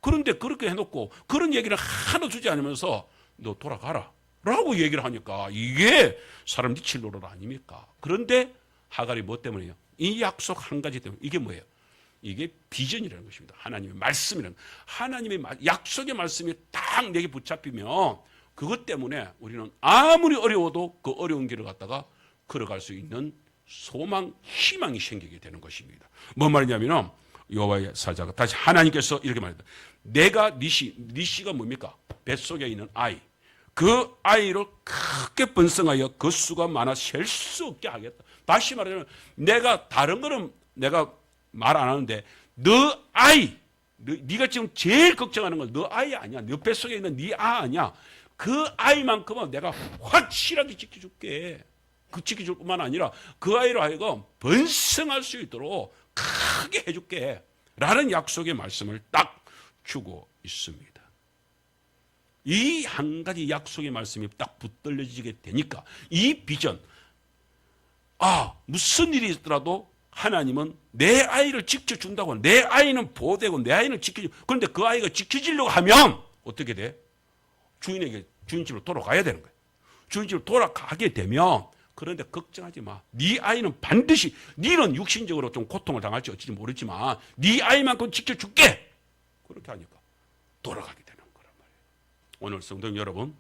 그런데 그렇게 해놓고 그런 얘기를 하나 주지 않으면서 너 돌아가라. 라고 얘기를 하니까 이게 사람들이 진로를 아닙니까? 그런데 하갈이 뭐 때문에요? 이 약속 한 가지 때문에. 이게 뭐예요? 이게 비전이라는 것입니다. 하나님의 말씀이라는, 하나님의 약속의 말씀이 딱 내게 붙잡히면 그것 때문에 우리는 아무리 어려워도 그 어려운 길을 갖다가 걸어갈 수 있는 소망, 희망이 생기게 되는 것입니다. 뭔 말이냐면 여호와의 사자가 다시 하나님께서 이렇게 말합니다. 내가 니시가 뭡니까? 뱃속에 있는 아이, 그 아이를 크게 번성하여 그 수가 많아 셀 수 없게 하겠다. 다시 말하자면 내가 다른 거는 내가 말 안 하는데 너 아이, 네가 지금 제일 걱정하는 건 너 아이 아니야. 너 뱃속에 있는 네 아니야. 그 아이만큼은 내가 확실하게 지켜줄게. 그 지켜줄 뿐만 아니라 그 아이로 하여금 번성할 수 있도록 크게 해줄게. 라는 약속의 말씀을 딱 주고 있습니다. 이 한 가지 약속의 말씀이 딱 붙들려지게 되니까 이 비전, 무슨 일이 있더라도 하나님은 내 아이를 지켜준다고, 내 아이는 보호되고 내 아이는 지켜주고, 그런데 그 아이가 지켜지려고 하면 어떻게 돼? 주인집으로 돌아가야 되는 거예요. 주인집으로 돌아가게 되면, 그런데 걱정하지 마. 네 아이는 반드시, 네는 육신적으로 좀 고통을 당할지 어찌지 모르지만 네 아이만큼 지켜줄게. 그렇게 하니까 돌아가게 되는 거란 말이에요. 오늘 성도 여러분,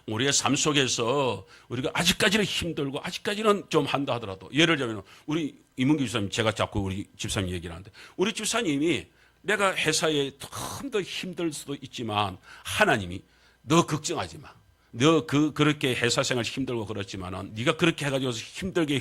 우리의 삶 속에서 우리가 아직까지는 힘들고 아직까지는 좀 한다 하더라도, 예를 들면 우리 이문기 집사님, 제가 자꾸 우리 집사님 얘기를 하는데, 우리 집사님이 내가 회사에 좀 더 힘들 수도 있지만 하나님이 너 걱정하지 마. 너 그렇게 회사 생활 힘들고 그렇지만은 네가 그렇게 해가지고 힘들게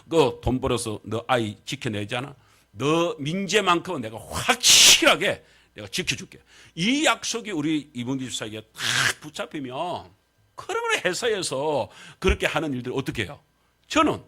그 돈 벌어서 너 아이 지켜내잖아. 너 민재만큼은 내가 확실하게 내가 지켜줄게. 이 약속이 우리 이문기 집사에게 딱 붙잡히면, 그러면 회사에서 그렇게 하는 일들 어떻게 해요? 저는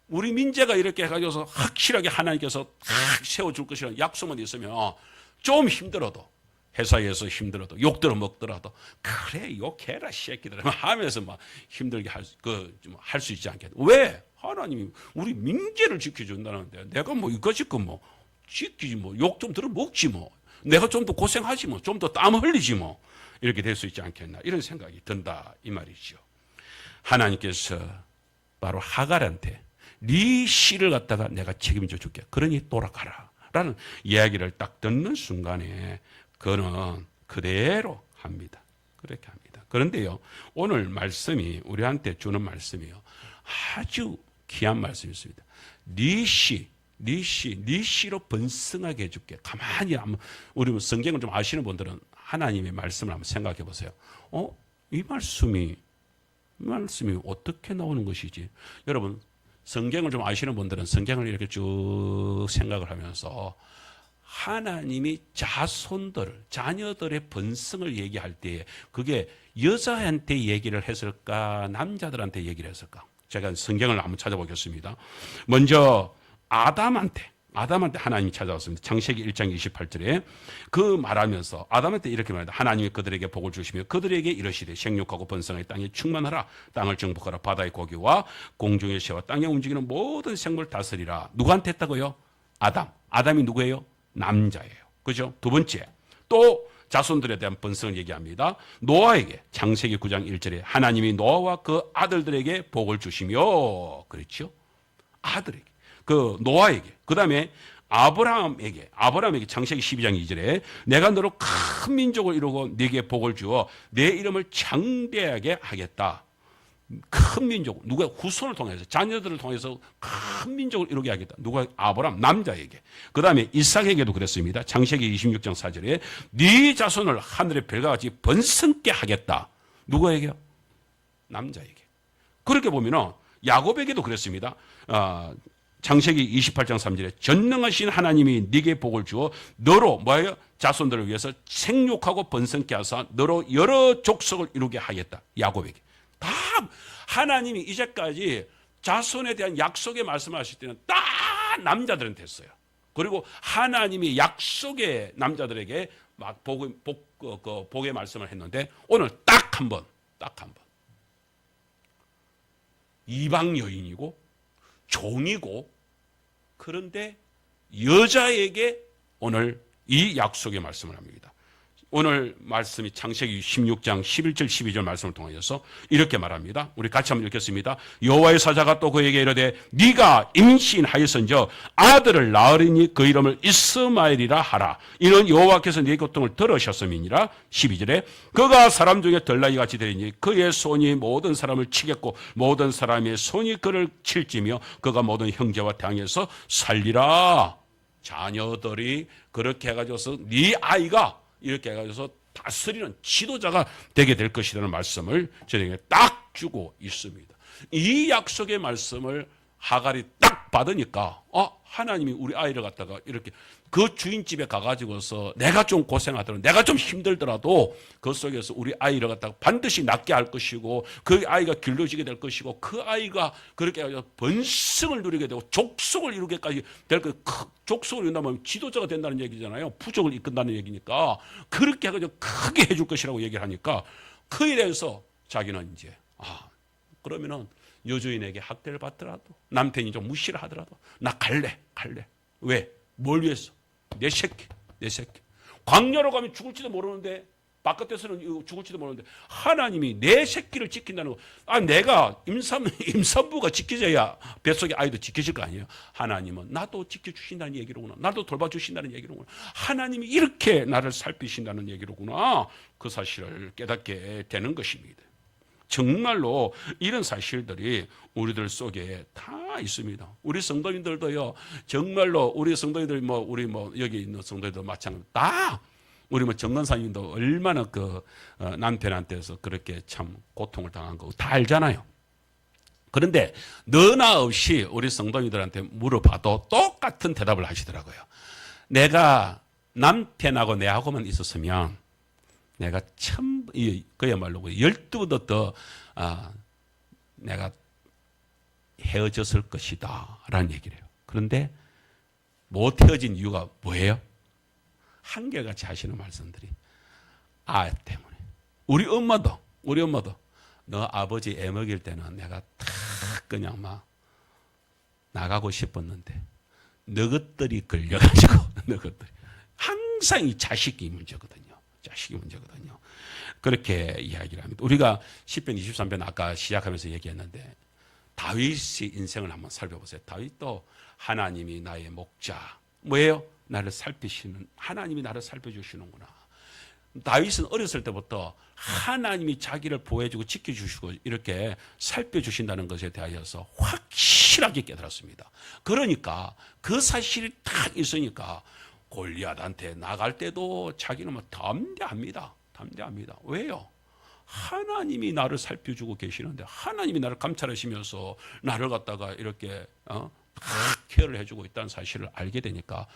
우리 민재가 이렇게 해가지고서 확실하게 하나님께서 딱 세워줄 것이라는 약속만 있으면 좀 힘들어도, 회사에서 힘들어도 욕들어 먹더라도 그래 욕해라 새끼들 하면서 막 힘들게 할 수 있지 않겠나. 왜? 하나님이 우리 민재를 지켜준다는데 내가 뭐 이거지 뭐 지키지 뭐 욕 좀 들어 먹지 뭐 내가 좀 더 고생하지 뭐 좀 더 땀 흘리지 뭐 이렇게 될 수 있지 않겠나, 이런 생각이 든다 이 말이죠. 하나님께서 바로 하갈한테 네 씨를 갖다가 내가 책임져 줄게. 그러니 돌아가라 라는 이야기를 딱 듣는 순간에 그는 그대로 합니다. 그렇게 합니다. 그런데요, 오늘 말씀이 우리한테 주는 말씀이요, 아주 귀한 말씀이 있습니다. 네 씨로 번성하게 해줄게. 가만히 한번, 우리 성경을 좀 아시는 분들은 하나님의 말씀을 한번 생각해 보세요. 이 말씀이 어떻게 나오는 것이지? 여러분, 성경을 좀 아시는 분들은 성경을 이렇게 쭉 생각을 하면서 하나님이 자녀들의 번성을 얘기할 때에 그게 여자한테 얘기를 했을까, 남자들한테 얘기를 했을까? 제가 성경을 한번 찾아보겠습니다. 먼저 아담한테 하나님이 찾아왔습니다. 창세기 1장 28절에 그 말하면서 아담한테 이렇게 말합니다. 하나님이 그들에게 복을 주시며 그들에게 이르시되 생육하고 번성하여 땅에 충만하라. 땅을 정복하라. 바다의 고기와 공중의 새와 땅에 움직이는 모든 생물 다스리라. 누구한테 했다고요? 아담이 누구예요? 남자예요. 그죠? 두 번째, 또 자손들에 대한 번성을 얘기합니다. 노아에게 창세기 9장 1절에 하나님이 노아와 그 아들들에게 복을 주시며, 그렇죠? 아들에게, 그 노아에게, 그 다음에 아브라함에게 창세기 12장 2절에 내가 너로 큰 민족을 이루고 네게 복을 주어 내 이름을 창대하게 하겠다. 큰 민족, 누가 후손을 통해서, 자녀들을 통해서 큰 민족을 이루게 하겠다. 누가? 아브라함, 남자에게. 그 다음에 이삭에게도 그랬습니다. 창세기 26장 4절에 네 자손을 하늘의 별과 같이 번성케 하겠다. 누구에게요? 남자에게. 그렇게 보면은 야곱에게도 그랬습니다. 창세기 28장 3절에 전능하신 하나님이 네게 복을 주어 너로 뭐예요? 자손들을 위해서 생육하고 번성케 하사 너로 여러 족속을 이루게 하겠다. 야곱에게. 다 하나님이 이제까지 자손에 대한 약속의 말씀하실 때는 딱 남자들한테 했어요. 그리고 하나님이 약속의 남자들에게 막 복의 말씀을 했는데 오늘 딱 한 번 이방 여인이고 종이고, 그런데 여자에게 오늘 이 약속의 말씀을 합니다. 오늘 말씀이 창세기 16장 11절 12절 말씀을 통하여서 이렇게 말합니다. 우리 같이 한번 읽겠습니다. 여호와의 사자가 또 그에게 이르되 네가 임신하였은즉 아들을 낳으리니 그 이름을 이스마엘이라 하라. 이는 여호와께서 네 고통을 들으셨음이니라. 12절에 그가 사람 중에 덜나이 같이 되리니 그의 손이 모든 사람을 치겠고 모든 사람의 손이 그를 칠지며 그가 모든 형제와 당해서 살리라. 자녀들이 그렇게 해가지고서 네 아이가 이렇게 해가지고서 다스리는 지도자가 되게 될 것이라는 말씀을 저에게 딱 주고 있습니다. 이 약속의 말씀을 하갈이 딱 받으니까 하나님이 우리 아이를 갖다가 이렇게 그 주인집에 가가지고서 내가 좀 고생하더라도 내가 좀 힘들더라도 그 속에서 우리 아이를 갖다가 반드시 낫게 할 것이고 그 아이가 길러지게 될 것이고 그 아이가 그렇게 해서 번성을 누리게 되고 족속을 이루게까지 될 것. 족속을 이룬다면 지도자가 된다는 얘기잖아요. 부족을 이끈다는 얘기니까 그렇게 해가지고 크게 해줄 것이라고 얘기를 하니까 그에 대해서 자기는 이제 그러면은 여주인에게 학대를 받더라도 남편이 좀 무시를 하더라도 나 갈래. 왜? 뭘 위해서? 내 새끼. 광야로 가면 죽을지도 모르는데 바깥에서는 죽을지도 모르는데 하나님이 내 새끼를 지킨다는 거. 내가 임산부가 지켜져야 뱃속의 아이도 지켜질 거 아니에요. 하나님은 나도 지켜주신다는 얘기로구나. 나도 돌봐주신다는 얘기로구나. 하나님이 이렇게 나를 살피신다는 얘기로구나. 그 사실을 깨닫게 되는 것입니다. 정말로 이런 사실들이 우리들 속에 다 있습니다. 우리 성도님들도요, 정말로 우리 성도님들 우리 여기 있는 성도님들 마찬가지로 다 우리 정건사님도 얼마나 남편한테서 그렇게 참 고통을 당한 거 다 알잖아요. 그런데 너나 없이 우리 성도님들한테 물어봐도 똑같은 대답을 하시더라고요. 내가 남편하고 내하고만 있었으면 내가 참 그야말로 12번도 더 내가 헤어졌을 것이다 라는 얘기를 해요. 그런데 못 헤어진 이유가 뭐예요? 한결같이 하시는 말씀들이 때문에. 우리 엄마도 너 아버지 애 먹일 때는 내가 다 그냥 막 나가고 싶었는데 너것들이 걸려가지고 너것들이 항상 이 자식이 문제거든요. 그렇게 이야기를 합니다. 우리가 10편 23편 아까 시작하면서 얘기했는데 다윗의 인생을 한번 살펴보세요. 다윗도 하나님이 나의 목자. 뭐예요? 나를 살피시는, 하나님이 나를 살펴주시는구나. 다윗은 어렸을 때부터 하나님이 자기를 보호해주고 지켜주시고 이렇게 살펴주신다는 것에 대하여서 확실하게 깨달았습니다. 그러니까 그 사실이 딱 있으니까 골리앗한테 나갈 때도 자기는 담대합니다. 왜요? 하나님이 나를 살펴주고 계시는데 하나님이 나를 감찰하시면서 나를 갖다가 이렇게 다 케어를 해주고 있다는 사실을 알게 되니까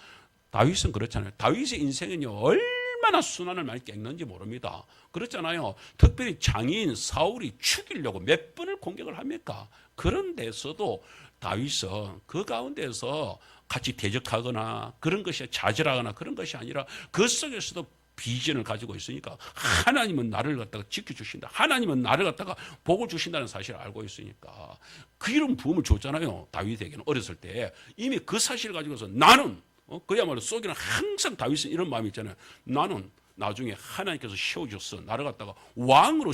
다윗은 그렇잖아요. 다윗의 인생은요 얼마나 순환을 많이 깼는지 모릅니다. 그렇잖아요. 특별히 장인 사울이 죽이려고 몇 번을 공격을 합니까? 그런 데서도 다윗은 그 가운데서 같이 대적하거나 그런 것이 좌절하거나 그런 것이 아니라 그 속에서도 비전을 가지고 있으니까 하나님은 나를 갖다가 지켜주신다. 하나님은 나를 갖다가 복을 주신다는 사실을 알고 있으니까 그 이런 부음을 줬잖아요. 다윗에게는 어렸을 때 이미 그 사실을 가지고서 나는 그야말로 속에는 항상 다윗은 이런 마음이 있잖아요. 나는 나중에 하나님께서 세워주셔서 나를 갖다가 왕으로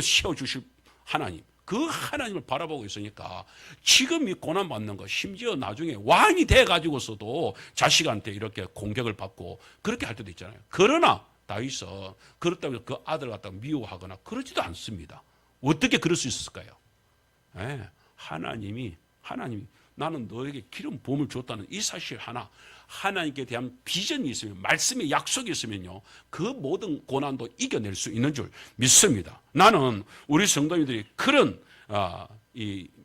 세워주실 하나님, 그 하나님을 바라보고 있으니까 지금 이 고난받는 거 심지어 나중에 왕이 돼가지고서도 자식한테 이렇게 공격을 받고 그렇게 할 때도 있잖아요. 그러나 다윗은 그렇다고 해서 그 아들을 갖다가 미워하거나 그러지도 않습니다. 어떻게 그럴 수 있었을까요? 하나님이 나는 너에게 기름 부음을 줬다는 이 사실 하나, 하나님께 대한 비전이 있으면, 말씀의 약속이 있으면요, 그 모든 고난도 이겨낼 수 있는 줄 믿습니다. 나는 우리 성도님들이 그런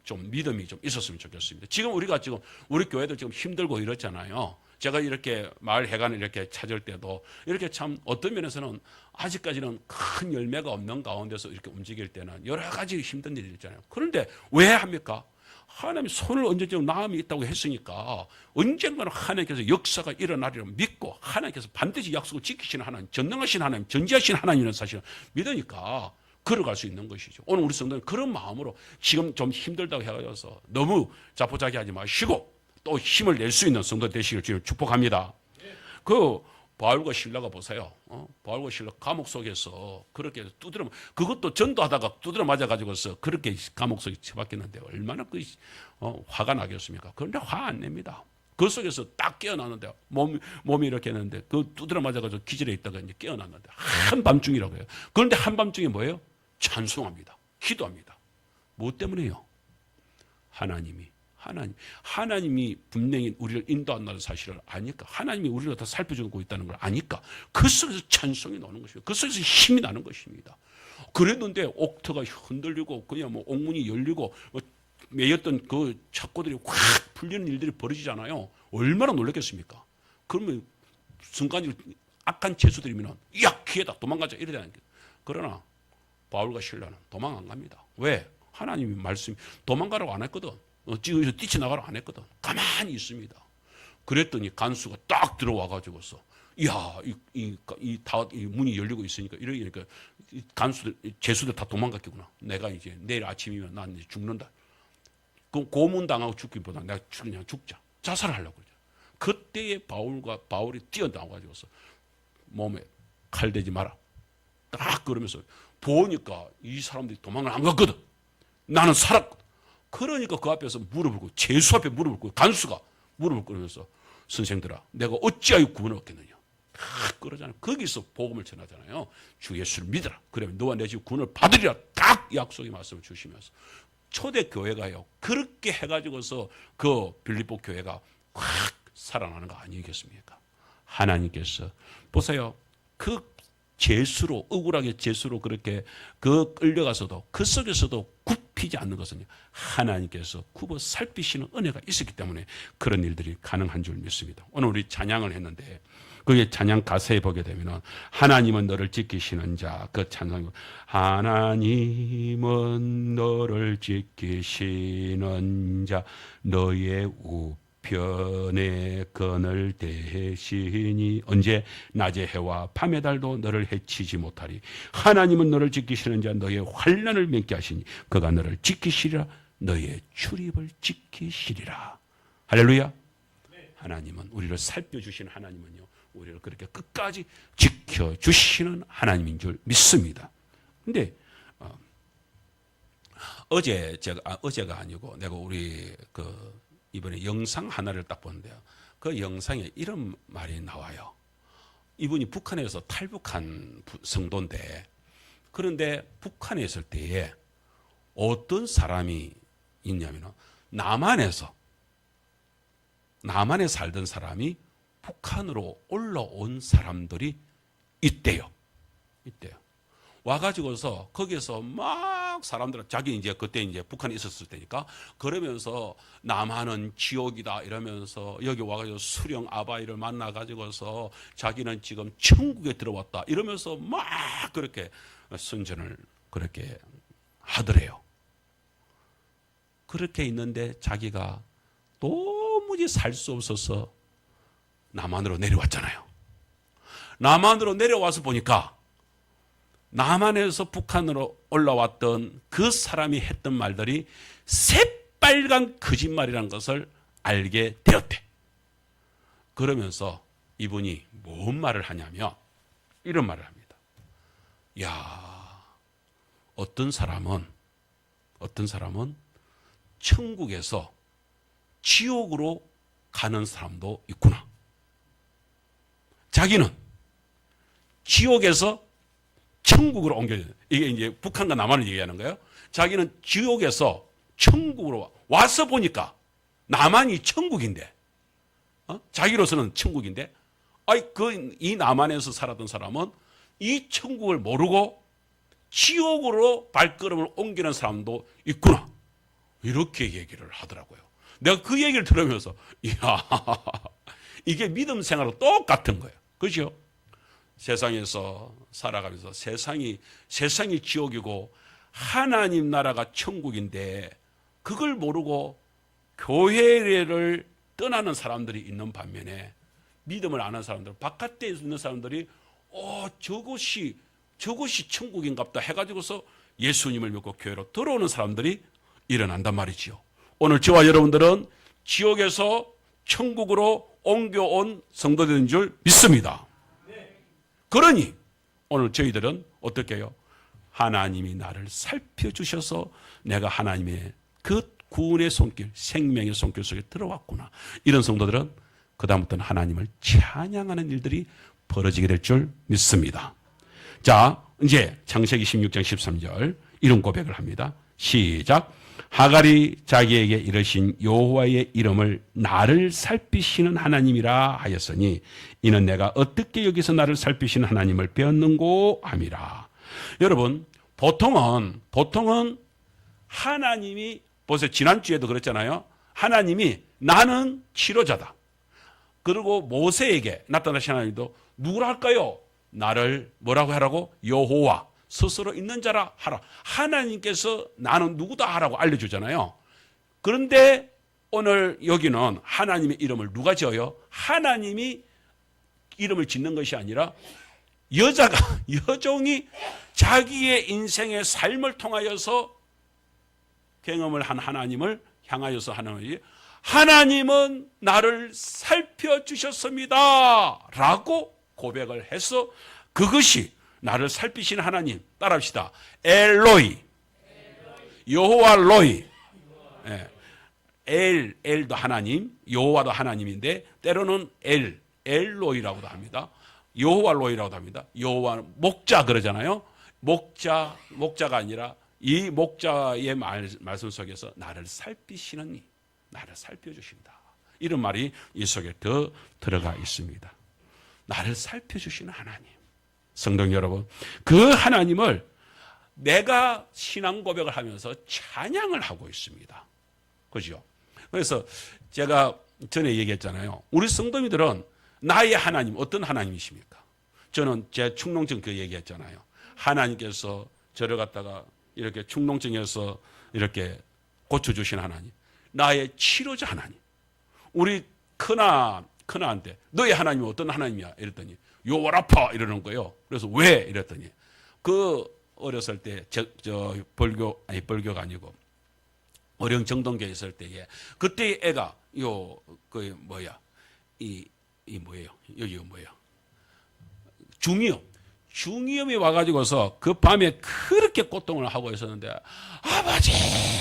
좀 믿음이 좀 있었으면 좋겠습니다. 지금 우리 교회도 지금 힘들고 이렇잖아요. 제가 이렇게 마을 회관을 이렇게 찾을 때도 이렇게 참 어떤 면에서는 아직까지는 큰 열매가 없는 가운데서 이렇게 움직일 때는 여러 가지 힘든 일이 있잖아요. 그런데 왜 합니까? 하나님이 손을 얹어주는 마음이 있다고 했으니까 언젠가는 하나님께서 역사가 일어나리라 믿고 하나님께서 반드시 약속을 지키시는 하나님, 전능하신 하나님, 전지하신 하나님이라는 사실을 믿으니까 걸어갈 수 있는 것이죠. 오늘 우리 성도는 그런 마음으로 지금 좀 힘들다고 해가지고 너무 자포자기하지 마시고 또 힘을 낼 수 있는 성도 되시길 주님 축복합니다. 바울과 실라가 보세요. 바울과 실라 감옥 속에서 그렇게 두드려, 그것도 전도하다가 두드려 맞아가지고서 그렇게 감옥 속에 처박혔는데 얼마나 화가 나겠습니까? 그런데 화 안 냅니다. 그 속에서 딱 깨어났는데 몸이 이렇게 했는데 그 두드려 맞아가지고 기절해 있다가 이제 깨어났는데 한밤중이라고 해요. 그런데 한밤중에 뭐예요? 찬송합니다. 기도합니다. 뭐 때문에요? 하나님이 분명히 우리를 인도한다는 사실을 아니까, 하나님이 우리를 다 살펴주고 있다는 걸 아니까 그 속에서 찬송이 나오는 것입니다. 그 속에서 힘이 나는 것입니다. 그랬는데 옥터가 흔들리고 그냥 뭐 옥문이 열리고 매였던 그 착고들이 확 풀리는 일들이 벌어지잖아요. 얼마나 놀랐겠습니까? 그러면 순간 악한 죄수들이면 야 기회다 도망가자 이래야 되는 거예요. 그러나 바울과 실라는 도망 안 갑니다. 왜? 하나님이 말씀 도망가라고 안 했거든. 지금 뛰쳐나가라고 안 했거든. 가만히 있습니다. 그랬더니 간수가 딱 들어와 가지고서 야, 이 문이 열리고 있으니까 이러니까 간수들 죄수들 다 도망갔겠구나. 내가 이제 내일 아침이면 난 이제 죽는다. 그럼 고문당하고 죽기보다 내가 그냥 죽자. 자살을 하려고 그러죠. 그때에 바울이 뛰어나와가지고서 몸에 칼 대지 마라. 딱 그러면서 보니까 이 사람들이 도망을 안 갔거든. 나는 살았거든. 그러니까 그 앞에서 무릎을 꿇고 죄수 앞에 무릎을 꿇고 간수가 무릎을 꿇으면서 선생들아 내가 어찌하여 구원을 얻겠느냐. 딱 그러잖아요. 거기서 복음을 전하잖아요. 주 예수를 믿어라. 그러면 너와 내 집 구원을 받으리라. 딱 약속의 말씀을 주시면서 초대 교회가요. 그렇게 해가지고서 그 빌립보 교회가 확 살아나는 거 아니겠습니까? 하나님께서 보세요. 그 죄수로 억울하게 죄수로 그렇게 그 끌려가서도 그 속에서도 굽히지 않는 것은 하나님께서 굽어 살피시는 은혜가 있었기 때문에 그런 일들이 가능한 줄 믿습니다. 오늘 우리 찬양을 했는데 그게 찬양 가사에 보게 되면 하나님은 너를 지키시는 자, 그 찬양이 하나님은 너를 지키시는 자 너의 우편에 그늘 대시니 언제 낮의 해와 밤의 달도 너를 해치지 못하리. 하나님은 너를 지키시는 자 너의 환난을 맺게 하시니 그가 너를 지키시리라. 너의 출입을 지키시리라. 할렐루야. 하나님은 우리를 살펴주신 하나님은요 우리를 그렇게 끝까지 지켜주시는 하나님인 줄 믿습니다. 근데 어제가 아니고 내가 우리 이번에 영상 하나를 딱 보는데요. 그 영상에 이런 말이 나와요. 이분이 북한에서 탈북한 성도인데 그런데 북한에 있을 때에 어떤 사람이 있냐면 남한에 살던 사람이 북한으로 올라온 사람들이 있대요. 와가지고서 거기서 막 사람들은 자기 이제 그때 이제 북한에 있었을 때니까 그러면서 남한은 지옥이다 이러면서 여기 와가지고 수령 아바이를 만나가지고서 자기는 지금 천국에 들어왔다 이러면서 막 그렇게 선전을 그렇게 하더래요. 그렇게 있는데 자기가 도무지 살 수 없어서 남한으로 내려왔잖아요. 남한으로 내려와서 보니까 남한에서 북한으로 올라왔던 그 사람이 했던 말들이 새빨간 거짓말이라는 것을 알게 되었대. 그러면서 이분이 뭔 말을 하냐면 이런 말을 합니다. 야, 어떤 사람은 천국에서 지옥으로 가는 사람도 있구나. 자기는 지옥에서 천국으로 옮겨져요. 이게 이제 북한과 남한을 얘기하는 거예요. 자기는 지옥에서 천국으로 와서 보니까 남한이 천국인데, 자기로서는 천국인데, 이 남한에서 살았던 사람은 이 천국을 모르고 지옥으로 발걸음을 옮기는 사람도 있구나. 이렇게 얘기를 하더라고요. 내가 그 얘기를 들으면서, 이야, 이게 믿음 생활하고 똑같은 거예요. 그죠? 세상에서 살아가면서 세상이 지옥이고 하나님 나라가 천국인데 그걸 모르고 교회를 떠나는 사람들이 있는 반면에 믿음을 안 하는 사람들, 바깥에 있는 사람들이 저것이 천국인갑다 해가지고서 예수님을 믿고 교회로 들어오는 사람들이 일어난단 말이지요. 오늘 저와 여러분들은 지옥에서 천국으로 옮겨온 성도들인 줄 믿습니다. 그러니 오늘 저희들은 어떻게 해요? 하나님이 나를 살펴주셔서 내가 하나님의 그 구원의 손길, 생명의 손길 속에 들어왔구나. 이런 성도들은 그다음부터는 하나님을 찬양하는 일들이 벌어지게 될 줄 믿습니다. 자, 이제 창세기 16장 13절 이런 고백을 합니다. 시작. 하갈이 자기에게 이르신 여호와의 이름을 나를 살피시는 하나님이라 하였으니 이는 내가 어떻게 여기서 나를 살피시는 하나님을 배웠는고 함이라. 여러분, 보통은 하나님이, 보세요. 지난주에도 그랬잖아요. 하나님이 나는 치료자다. 그리고 모세에게 나타나신 하나님도 누구라 할까요? 나를 뭐라고 하라고? 여호와, 스스로 있는 자라 하라. 하나님께서 나는 누구다 하라고 알려주잖아요. 그런데 오늘 여기는 하나님의 이름을 누가 지어요? 하나님이 이름을 짓는 것이 아니라 여종이 자기의 인생의 삶을 통하여서 경험을 한 하나님을 향하여서 하는 것이, 하나님은 나를 살펴주셨습니다 라고 고백을 해서 그것이 나를 살피시는 하나님, 따라합시다. 엘로이, 여호와 로이. 엘도 하나님, 여호와도 하나님인데 때로는 엘로이라고도 합니다. 여호와 로이라고도 합니다. 여호와 목자 그러잖아요. 목자가 아니라 이 목자의 말씀 속에서 나를 살피시는 이, 나를 살펴주신다. 이런 말이 이 속에 더 들어가 있습니다. 나를 살펴주시는 하나님. 성도 여러분, 그 하나님을 내가 신앙 고백을 하면서 찬양을 하고 있습니다. 그죠? 그래서 제가 전에 얘기했잖아요. 우리 성도님들은 나의 하나님, 어떤 하나님이십니까? 저는 제 충농증 그 얘기했잖아요. 하나님께서 저를 갖다가 이렇게 충농증에서 이렇게 고쳐주신 하나님. 나의 치료자 하나님. 우리 큰아한테 너의 하나님은 어떤 하나님이야? 이랬더니 요와라파 이러는 거예요. 그래서 왜? 이랬더니 그 어렸을 때 벌교가 아니고 어령 정동교에 있을 때에 그때 애가 그 뭐야 이 뭐예요? 여기가 뭐예요? 중이염이 와가지고서 그 밤에 그렇게 고통을 하고 있었는데 아버지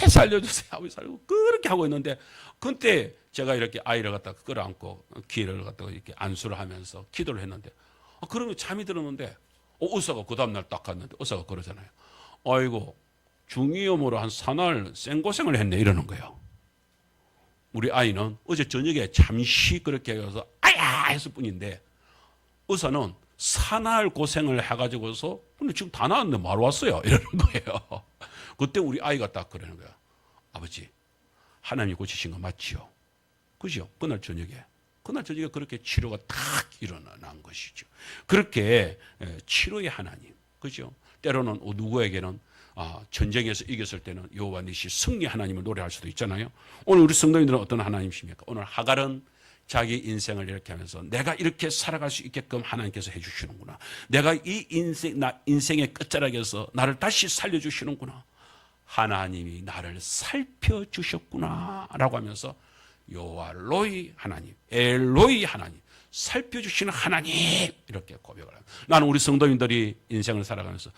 살려주세요. 아버지 살려주세요. 그렇게 하고 있는데 그때 제가 이렇게 아이를 갖다가 끌어안고 귀를 갖다가 이렇게 안수를 하면서 기도를 했는데 그러면 잠이 들었는데 의사가 그 다음날 딱 갔는데 의사가 그러잖아요. 아이고 중이염으로 한 사날 생고생을 했네 이러는 거예요. 우리 아이는 어제 저녁에 잠시 그렇게 해서 아야 했을 뿐인데 의사는 사날 고생을 해가지고서 근데 지금 다 나았는데 말 왔어요 이러는 거예요. 그때 우리 아이가 딱 그러는 거야. 아버지 하나님이 고치신 거 맞지요? 그죠? 그날 저녁에 그렇게 치료가 탁 일어난 것이죠. 그렇게 치료의 하나님, 그죠? 때로는 누구에게는 전쟁에서 이겼을 때는 여호와 니시 승리 하나님을 노래할 수도 있잖아요. 오늘 우리 성도님들은 어떤 하나님이십니까? 오늘 하갈은 자기 인생을 이렇게 하면서 내가 이렇게 살아갈 수 있게끔 하나님께서 해주시는구나. 내가 이 인생의 끝자락에서 나를 다시 살려주시는구나. 하나님이 나를 살펴주셨구나 라고 하면서 여호와 로이 하나님, 엘로이 하나님, 살펴주시는 하나님 이렇게 고백을 합니다. 나는 우리 성도님들이 인생을 살아가면서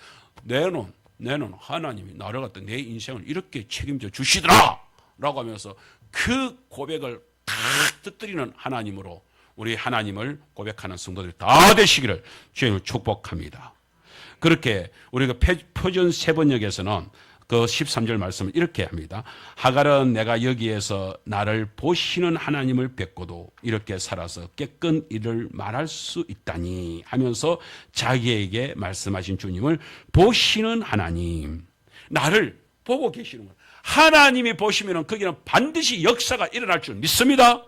내는 하나님이 나를 갖다 내 인생을 이렇게 책임져 주시더라 라고 하면서 그 고백을 다 뜻드리는 하나님으로 우리 하나님을 고백하는 성도들이 다 되시기를 주님을 축복합니다. 그렇게 우리가 표준 세번역에서는 그 13절 말씀을 이렇게 합니다. 하갈은 내가 여기에서 나를 보시는 하나님을 뵙고도 이렇게 살아서 깨끗 일을 말할 수 있다니 하면서 자기에게 말씀하신 주님을 보시는 하나님, 나를 보고 계시는 것. 하나님이 보시면 거기는 반드시 역사가 일어날 줄 믿습니다.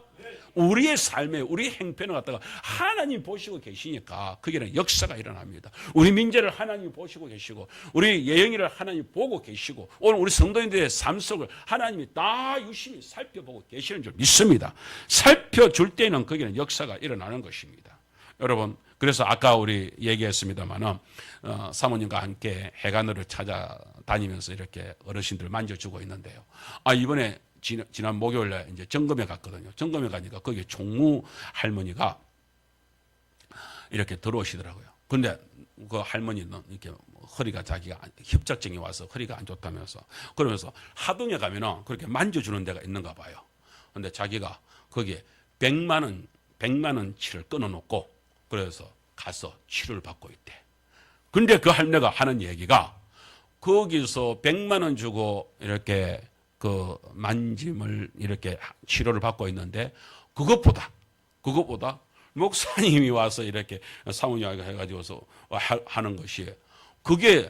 우리의 삶에 우리 행편을 갖다가 하나님 보시고 계시니까 거기는 역사가 일어납니다. 우리 민재를 하나님 보시고 계시고 우리 예영이를 하나님 보고 계시고 오늘 우리 성도인들의 삶 속을 하나님이 다 유심히 살펴보고 계시는 줄 믿습니다. 살펴줄 때는 거기는 역사가 일어나는 것입니다. 여러분, 그래서 아까 우리 얘기했습니다마는 사모님과 함께 해관으로 찾아다니면서 이렇게 어르신들 만져주고 있는데요. 이번에 지난 목요일에 이제 점검에 갔거든요. 점검에 가니까 거기 총무 할머니가 이렇게 들어오시더라고요. 근데 그 할머니는 이렇게 허리가 자기가 협착증이 와서 허리가 안 좋다면서 그러면서 하동에 가면은 그렇게 만져주는 데가 있는가 봐요. 근데 자기가 거기에 100만 원치를 끊어놓고 그래서 가서 치료를 받고 있대. 근데 그 할머니가 하는 얘기가 거기서 100만 원 주고 이렇게 그 만짐을 이렇게 치료를 받고 있는데 그것보다 목사님이 와서 이렇게 사모님하고 해가지고서 하는 것이 그게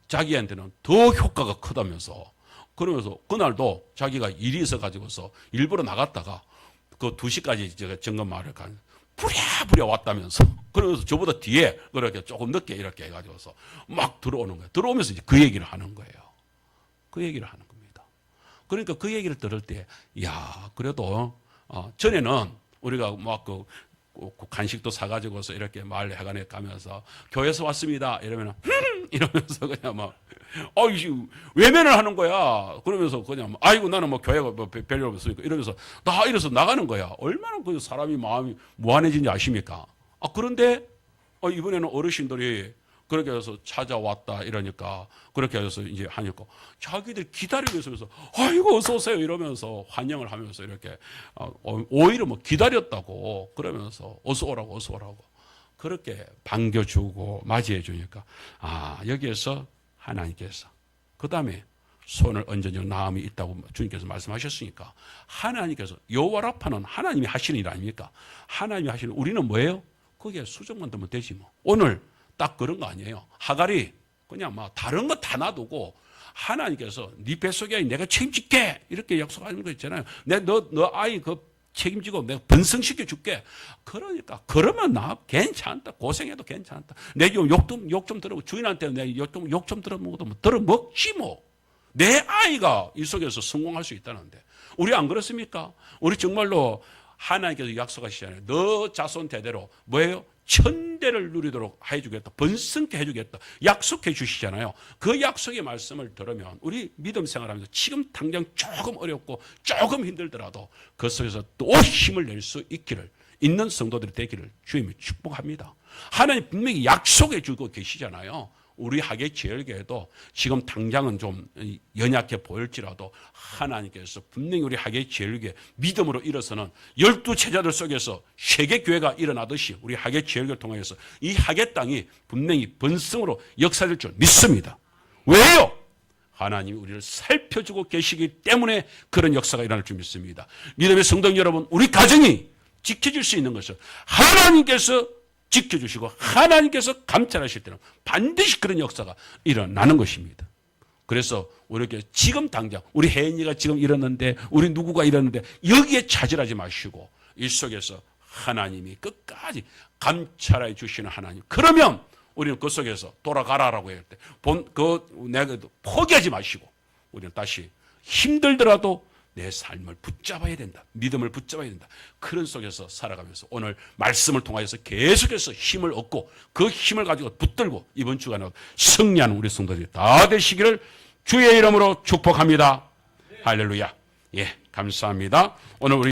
자기한테는 더 효과가 크다면서 그러면서 그날도 자기가 일이 있어가지고서 일부러 나갔다가 그 2시까지 점검하러 간 부랴부랴 왔다면서 그러면서 저보다 뒤에 그렇게 조금 늦게 이렇게 해가지고서 막 들어오는 거예요. 들어오면서 이제 그 얘기를 하는 거예요. 그 얘기를 하는 겁니다. 그러니까 그 얘기를 들을 때, 야, 그래도 전에는 우리가 막 그 간식도 사가지고서 이렇게 마을 회관에 가면서 교회에서 왔습니다 이러면 이러면서 그냥 막 외면을 하는 거야. 그러면서 그냥 아이고 나는 뭐 교회가 뭐 별일 없으니까 이러면서 다 이래서 나가는 거야. 얼마나 그 사람이 마음이 무한해진지 아십니까? 그런데 이번에는 어르신들이 그렇게 해서 찾아왔다 이러니까 그렇게 해서 이제 하니까 자기들 기다리고 있으면서 아이고 어서 오세요 이러면서 환영을 하면서 이렇게 오히려 뭐 기다렸다고 그러면서 어서 오라고 그렇게 반겨주고 맞이해 주니까 여기에서 하나님께서 그 다음에 손을 얹어주는 나음이 있다고 주님께서 말씀하셨으니까 하나님께서 여호와라파는 하나님이 하시는 일 아닙니까? 하나님이 하시는 우리는 뭐예요? 거기에 수정만 두면 되지 뭐. 오늘 딱 그런 거 아니에요. 하갈이 그냥 막 다른 거 다 놔두고 하나님께서 네 뱃속에 내가 책임질게 이렇게 약속하는 거 있잖아요. 너 아이 그 책임지고 내가 번성시켜 줄게. 그러니까 그러면 나 괜찮다. 고생해도 괜찮다. 내 욕 좀 들어 주인한테 내 욕 좀 들어먹어도 뭐 들어먹지 뭐. 내 아이가 이 속에서 성공할 수 있다는데 우리 안 그렇습니까? 우리 정말로 하나님께서 약속하시잖아요. 너 자손 대대로 뭐예요? 천대를 누리도록 해주겠다. 번성케 해주겠다. 약속해 주시잖아요. 그 약속의 말씀을 들으면 우리 믿음 생활하면서 지금 당장 조금 어렵고 조금 힘들더라도 그 속에서 또 힘을 낼 수 있는 성도들이 되기를 주님이 축복합니다. 하나님 분명히 약속해 주고 계시잖아요. 우리 학예 제일교회도 지금 당장은 좀 연약해 보일지라도 하나님께서 분명히 우리 학예 제일교회 믿음으로 일어서는 12체자들 속에서 세계교회가 일어나듯이 우리 학예 제일교회를 통해서 이 학예 땅이 분명히 번성으로 역사될 줄 믿습니다. 왜요? 하나님이 우리를 살펴주고 계시기 때문에 그런 역사가 일어날 줄 믿습니다. 믿음의 성도 여러분, 우리 가정이 지켜질 수 있는 것은 하나님께서 지켜주시고 하나님께서 감찰하실 때는 반드시 그런 역사가 일어나는 것입니다. 그래서 우리에게 지금 당장 우리 혜인이가 지금 일어났는데 우리 누구가 일어났는데 여기에 차질하지 마시고 이 속에서 하나님이 끝까지 감찰해 주시는 하나님. 그러면 우리는 그 속에서 돌아가라라고 할 때 내가 포기하지 마시고 우리는 다시 힘들더라도 내 삶을 붙잡아야 된다. 믿음을 붙잡아야 된다. 그런 속에서 살아가면서 오늘 말씀을 통하여서 계속해서 힘을 얻고 그 힘을 가지고 붙들고 이번 주간에 승리하는 우리 성도들이 다 되시기를 주의 이름으로 축복합니다. 할렐루야. 예, 감사합니다. 오늘 우리